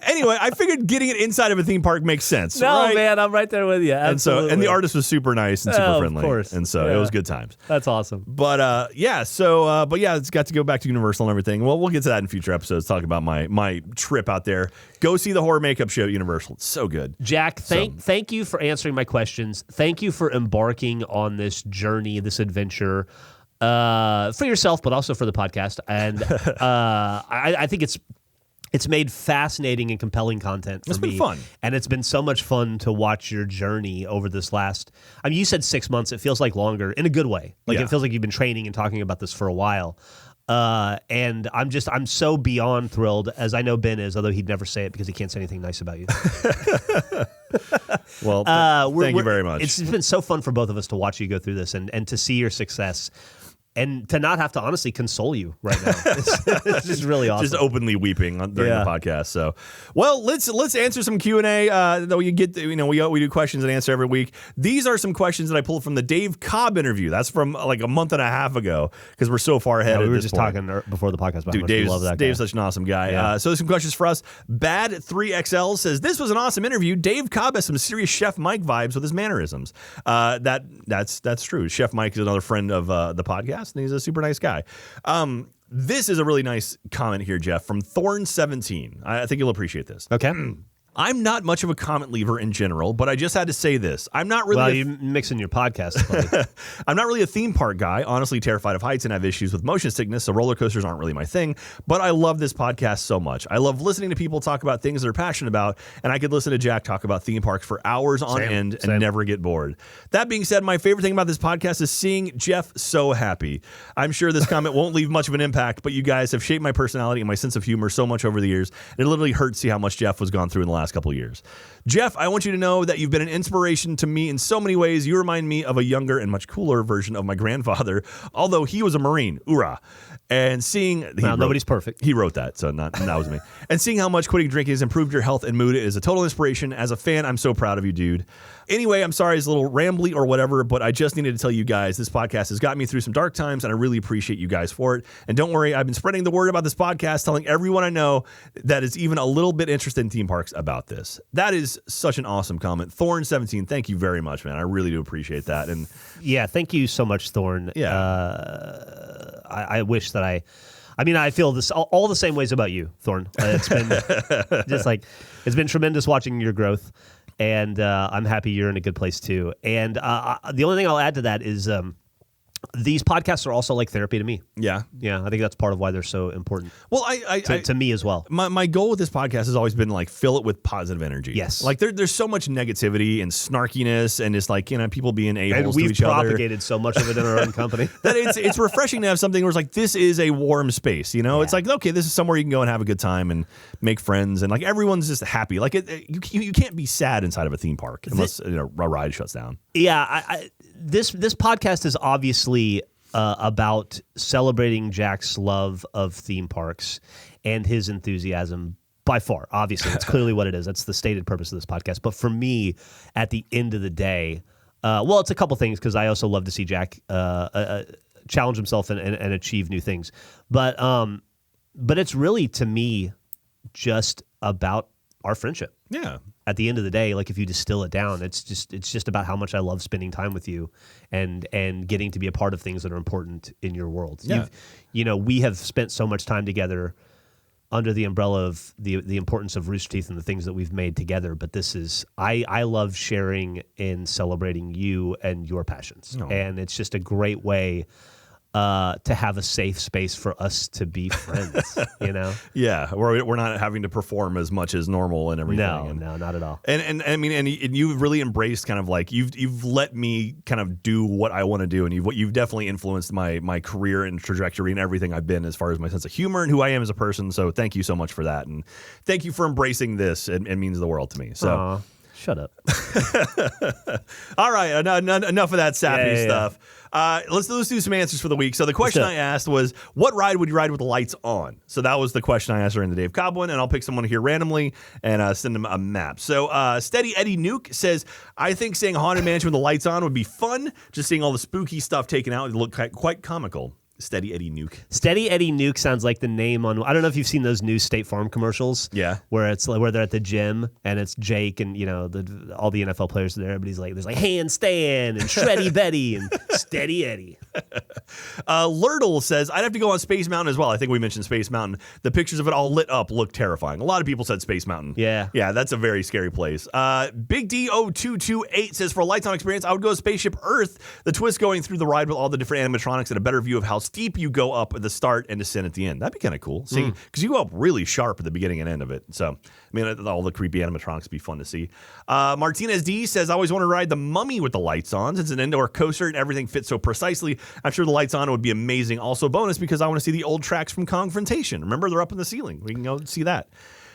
anyway, I figured getting it inside of a theme park makes sense. No, right? man, I'm right there with you. Absolutely. And the artist was super nice and super friendly. Of course. And so it was good times. That's awesome. But it's got to go back to Universal and everything. Well, we'll get to that in future episodes, talk about my trip out there. Go see the horror makeup show at Universal. It's so good. Jack, thank you for answering my questions. Thank you for embarking on this journey, this adventure, for yourself, but also for the podcast. And I think it's made fascinating and compelling content for me. It's been fun. And it's been so much fun to watch your journey over this last... I mean, you said 6 months. It feels like longer in a good way. Like, It feels like you've been training and talking about this for a while. And I'm so beyond thrilled, as I know Ben is, although he'd never say it because he can't say anything nice about you. Well, thank you very much. It's been so fun for both of us to watch you go through this and to see your success. And to not have to honestly console you right now. It's just really awesome. Just openly weeping during the podcast. So, well, let's answer some Q&A that we get. We do questions and answer every week. These are some questions that I pulled from the Dave Cobb interview. That's from like a month and a half ago because we're so far ahead. We were just talking before the podcast about how much we love that guy. Dave's such an awesome guy. Yeah. So there's some questions for us. Bad3XL says, this was an awesome interview. Dave Cobb has some serious Chef Mike vibes with his mannerisms. That's true. Chef Mike is another friend of the podcast. And he's a super nice guy. This is a really nice comment here, Jeff, from Thorn17. I think you'll appreciate this. Okay. I'm not much of a comment leaver in general, but I just had to say this. I'm not really... Well, you're mixing your podcast. I'm not really a theme park guy, honestly terrified of heights and have issues with motion sickness, so roller coasters aren't really my thing, but I love this podcast so much. I love listening to people talk about things they're passionate about, and I could listen to Jack talk about theme parks for hours on end and never get bored. That being said, my favorite thing about this podcast is seeing Jeff so happy. I'm sure this comment won't leave much of an impact, but you guys have shaped my personality and my sense of humor so much over the years, and it literally hurts to see how much Jeff has gone through in the last couple of years. Jeff, I want you to know that you've been an inspiration to me in so many ways. You remind me of a younger and much cooler version of my grandfather, although he was a Marine. Hoorah. And seeing... nobody's perfect. He wrote that, so that was me. And seeing how much quitting drinking has improved your health and mood is a total inspiration. As a fan, I'm so proud of you, dude. Anyway, I'm sorry it's a little rambly or whatever, but I just needed to tell you guys this podcast has got me through some dark times, and I really appreciate you guys for it. And don't worry, I've been spreading the word about this podcast, telling everyone I know that is even a little bit interested in theme parks about this. That is such an awesome comment. Thorn17, thank you very much, man. I really do appreciate that. And yeah, thank you so much, Thorn. Yeah. I wish that I feel this all the same ways about you, Thorn. It's been it's been tremendous watching your growth, and I'm happy you're in a good place too. And the only thing I'll add to that is these podcasts are also like therapy to me. Yeah. Yeah, I think that's part of why they're so important. Well, to me as well. My goal with this podcast has always been like fill it with positive energy. Yes. Like there's so much negativity and snarkiness and just like, people being a-holes and to each other. we've propagated so much of it in our own company. That it's refreshing to have something where it's like, this is a warm space, Yeah. It's like, okay, this is somewhere you can go and have a good time and make friends and like everyone's just happy. Like you can't be sad inside of a theme park unless a ride shuts down. Yeah, this podcast is obviously about celebrating Jack's love of theme parks and his enthusiasm by far. Obviously, it's clearly what it is. That's the stated purpose of this podcast. But for me, at the end of the day, it's a couple things because I also love to see Jack challenge himself and achieve new things. But it's really, to me, just about our friendship. Yeah. At the end of the day, like if you distill it down, it's just about how much I love spending time with you and getting to be a part of things that are important in your world. Yeah. We have spent so much time together under the umbrella of the importance of Rooster Teeth and the things that we've made together. But this is, I love sharing and celebrating you and your passions. Oh. And it's just a great way to have a safe space for us to be friends, Yeah, we're not having to perform as much as normal and everything. No, not at all. And I mean, and you've really embraced kind of like you've let me kind of do what I want to do, and you've definitely influenced my career and trajectory and everything I've been as far as my sense of humor and who I am as a person. So thank you so much for that, and thank you for embracing this. It means the world to me. So. Aww. Shut up. All right, enough of that sappy stuff. Let's do some answers for the week. So the question I asked was, what ride would you ride with the lights on? So that was the question I asked during the Dave Cobb one, and I'll pick someone here randomly and send them a map. So Steady Eddie Nuke says, I think seeing Haunted Mansion with the lights on would be fun. Just seeing all the spooky stuff taken out would look quite comical. Steady Eddie Nuke. Steady Eddie Nuke sounds like the name on. I don't know if you've seen those new State Farm commercials. Yeah, where they're at the gym and it's Jake and all the NFL players are there. Everybody's like, there's like handstand and Shreddy Betty and Steady Eddie. Lurtle says, I'd have to go on Space Mountain as well. I think we mentioned Space Mountain. The pictures of it all lit up look terrifying. A lot of people said Space Mountain. Yeah, that's a very scary place. Big D0228 says, for a lights on experience, I would go to Spaceship Earth. The twist going through the ride with all the different animatronics and a better view of how steep you go up at the start and descend at the end. That'd be kind of cool. Because you go up really sharp at the beginning and end of it. So, I mean, all the creepy animatronics would be fun to see. Martinez D says, I always want to ride the Mummy with the lights on. It's an indoor coaster and everything fits so precisely. I'm sure the lights on would be amazing. Also bonus because I want to see the old tracks from Confrontation. Remember, they're up in the ceiling. We can go see that.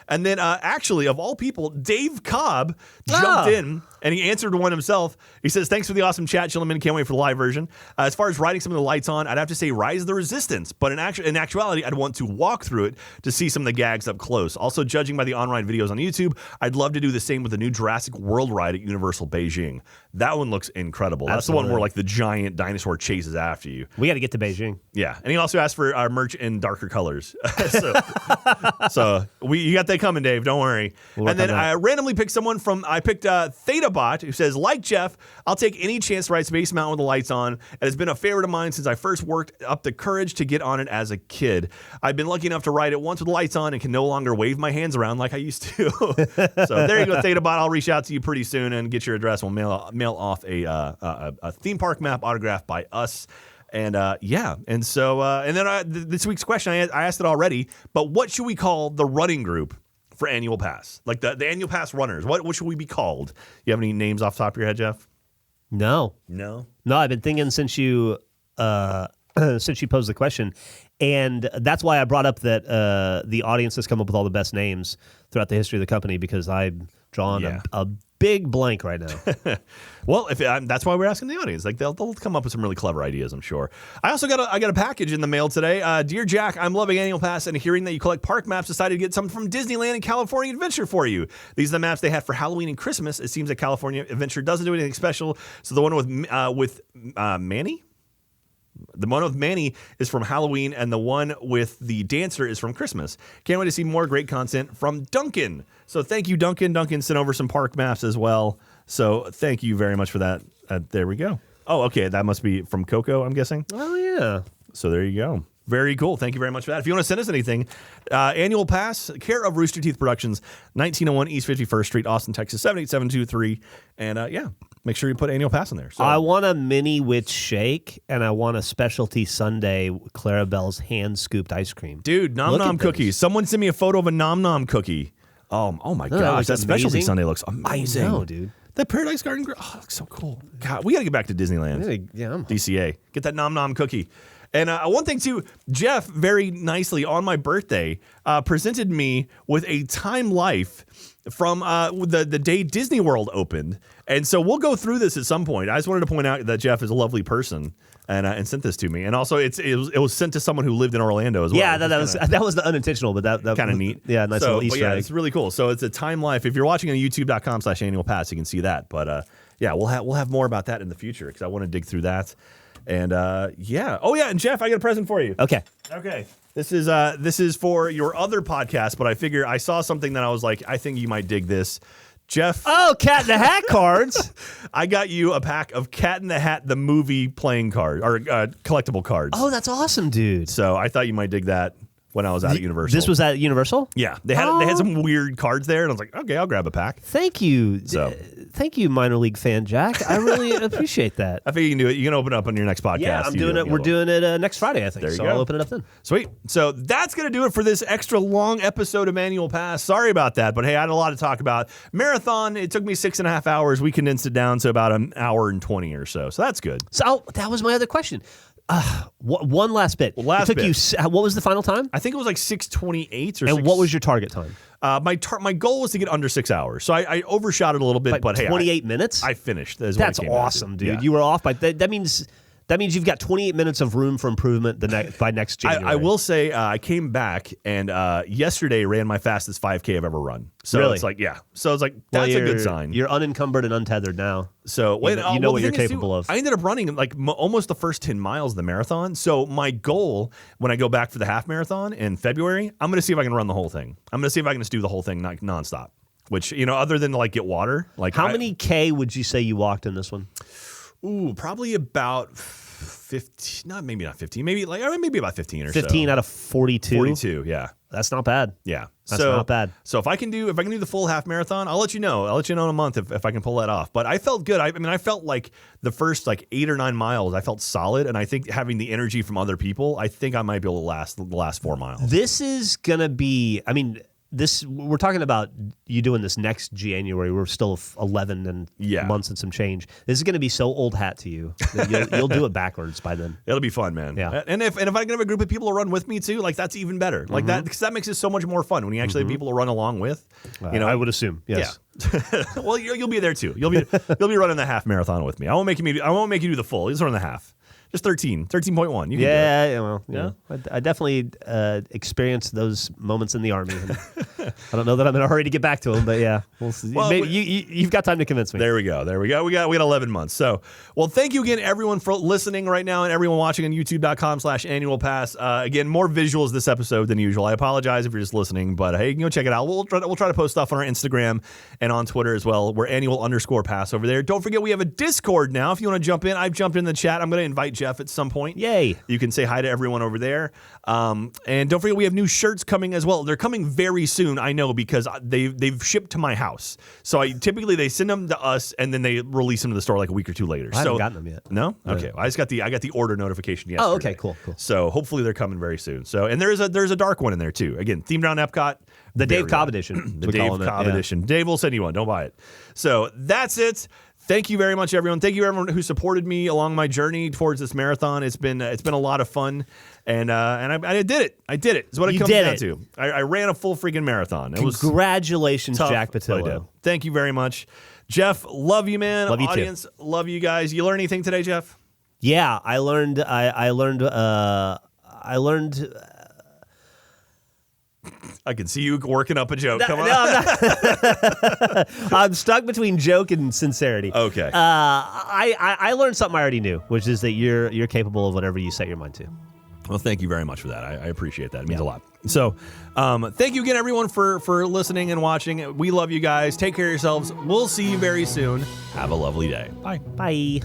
And then, actually, of all people, Dave Cobb jumped in, and he answered one himself. He says, thanks for the awesome chat, gentlemen. Can't wait for the live version. As far as riding some of the lights on, I'd have to say Rise of the Resistance. But in actuality, I'd want to walk through it to see some of the gags up close. Also, judging by the on-ride videos on YouTube, I'd love to do the same with the new Jurassic World ride at Universal Beijing. That one looks incredible. That's the one where, like, the giant dinosaur chases after you. We got to get to Beijing. Yeah. And he also asked for our merch in darker colors. So you got that coming, Dave. Don't worry. And then I randomly picked someone I picked ThetaBot, who says, like Jeff, I'll take any chance to ride Space Mountain with the lights on. It has been a favorite of mine since I first worked up the courage to get on it as a kid. I've been lucky enough to ride it once with the lights on and can no longer wave my hands around like I used to. So there you go, ThetaBot. I'll reach out to you pretty soon and get your address. We'll mail off a theme park map autographed by us. And and so and then this week's question, I asked it already, but what should we call the running group for annual pass? Like the annual pass runners. What should we be called? You have any names off the top of your head, Jeff? No. I've been thinking since you posed the question, and that's why I brought up that the audience has come up with all the best names throughout the history of the company, because I've drawn a big blank right now. Well, that's why we're asking the audience. Like they'll come up with some really clever ideas, I'm sure. I also got a package in the mail today. Dear Jack, I'm loving Annual Pass and hearing that you collect park maps, decided to get something from Disneyland and California Adventure for you. These are the maps they had for Halloween and Christmas. It seems that California Adventure doesn't do anything special. So the one with Manny? The one with Manny is from Halloween, and the one with the dancer is from Christmas. Can't wait to see more great content from Duncan. So thank you, Duncan. Duncan sent over some park maps as well. So thank you very much for that. There we go. Oh, okay. That must be from Coco, I'm guessing. Oh, yeah. So there you go. Very cool. Thank you very much for that. If you want to send us anything, Annual Pass, care of Rooster Teeth Productions, 1901 East 51st Street, Austin, Texas, 78723. And make sure you put Annual Pass in there. So. I want a mini witch shake, and I want a specialty sundae, Clarabelle's hand-scooped ice cream. Dude, Nom Nom cookies. Someone sent me a photo of a Nom Nom cookie. Oh my gosh, that specialty sundae looks amazing. I know, dude. That Paradise Garden Grill, looks so cool. God, we got to get back to Disneyland. Yeah. DCA. Get that Nom Nom cookie. And one thing, too, Jeff, very nicely on my birthday, presented me with a Time Life from the day Disney World opened. And so we'll go through this at some point. I just wanted to point out that Jeff is a lovely person and sent this to me. And also, it was sent to someone who lived in Orlando as well. Yeah, that was the unenintentional, but that kind of neat. Yeah, nice little Easter egg. It's really cool. So it's a Time Life. If you're watching on youtube.com/annual pass, you can see that. But we'll have more about that in the future because I want to dig through that. And and Jeff, I got a present for you. Okay. This is for your other podcast, but I figure I saw something that I was like, I think you might dig this. Jeff. Oh, Cat in the Hat cards. I got you a pack of Cat in the Hat, the movie playing cards or collectible cards. Oh, that's awesome, dude. So I thought you might dig that when I was out at Universal. This was at Universal? Yeah. They had some weird cards there, and I was like, okay, I'll grab a pack. Thank you. Thank you, minor league fan Jack. I really appreciate that. I think you can do it. You can open it up on your next podcast. Yeah, I'm doing it. We're doing it next Friday, I think. There you go. I'll open it up then. Sweet. So that's going to do it for this extra long episode of Annual Pass. Sorry about that, but hey, I had a lot to talk about. Marathon, it took me 6.5 hours. We condensed it down to about an hour and 20 or so. So that's good. So that was my other question. One last bit. Last it took bit. you. What was the final time? I think it was like 6:28 or. And what was your target time? My goal was to get under 6 hours, so I overshot it a little bit. But hey, 28 minutes. I finished. That's awesome, dude. Yeah. You were off by that means. That means you've got 28 minutes of room for improvement by next January. I will say I came back and yesterday ran my fastest 5K I've ever run. So really? It's like, yeah. So it's like, that's a good sign. You're unencumbered and untethered now. So you know what you're capable of. I ended up running like almost the first 10 miles of the marathon. So my goal when I go back for the half marathon in February, I'm going to see if I can run the whole thing. I'm going to see if I can just do the whole thing nonstop, which, other than like get water. Like how many K would you say you walked in this one? Ooh, probably about 15, maybe not 15, maybe about 15 or 15 out of 42? 42, yeah. That's not bad. Yeah. That's not bad. So if I can do the full half marathon, I'll let you know. I'll let you know in a month if I can pull that off. But I felt good. I felt like the first like 8 or 9 miles, I felt solid. And I think having the energy from other people, I think I might be able to last the last 4 miles. This is going to be, we're talking about you doing this next January. We're still 11 months and some change. This is going to be so old hat to you. You'll do it backwards by then. It'll be fun, man. Yeah. And if I can have a group of people to run with me too, like that's even better. Like that, because that makes it so much more fun when you actually have people to run along with. I would assume. Yes. Yeah. Well, you'll be there too. You'll be running the half marathon with me. I won't make you do the full. You just run the half. Just 13.1. You can do it. I definitely experienced those moments in the Army. I don't know that I'm in a hurry to get back to them, but yeah, we'll see. Well, maybe you've got time to convince me. There we go. We got 11 months. So, well, thank you again, everyone, for listening right now, and everyone watching on YouTube.com/annualpass. Again, more visuals this episode than usual. I apologize if you're just listening, but hey, you can go check it out. We'll try to post stuff on our Instagram and on Twitter as well. We're annual_pass over there. Don't forget we have a Discord now. If you want to jump in, I've jumped in the chat. I'm going to invite Jeff at some point. Yay. You can say hi to everyone over there. And don't forget we have new shirts coming as well. They're coming very soon, I know, because they've shipped to my house. So typically they send them to us and then they release them to the store like a week or two later. I haven't gotten them yet. No? Okay. Well, I got the order notification yesterday. Oh, okay, cool. So hopefully they're coming very soon. So and there's a dark one in there too. Again, themed around Epcot. The Dave Cobb edition. The Dave Cobb edition. Dave will send you one. Don't buy it. So that's it. Thank you very much, everyone. Thank you, everyone who supported me along my journey towards this marathon. It's been a lot of fun, and I did it. I did it. Is what it comes down to. I ran a full freaking marathon. Congratulations, Jack Pattillo. Thank you very much, Jeff. Love you, man. Love you Audience, too. Love you guys. You learn anything today, Jeff? Yeah, I learned. I learned. I can see you working up a joke. Come on. No, I'm not. I'm stuck between joke and sincerity. Okay. I learned something I already knew, which is that you're capable of whatever you set your mind to. Well, thank you very much for that. I appreciate that. It means a lot. So, thank you again, everyone, for listening and watching. We love you guys. Take care of yourselves. We'll see you very soon. Have a lovely day. Bye. Bye.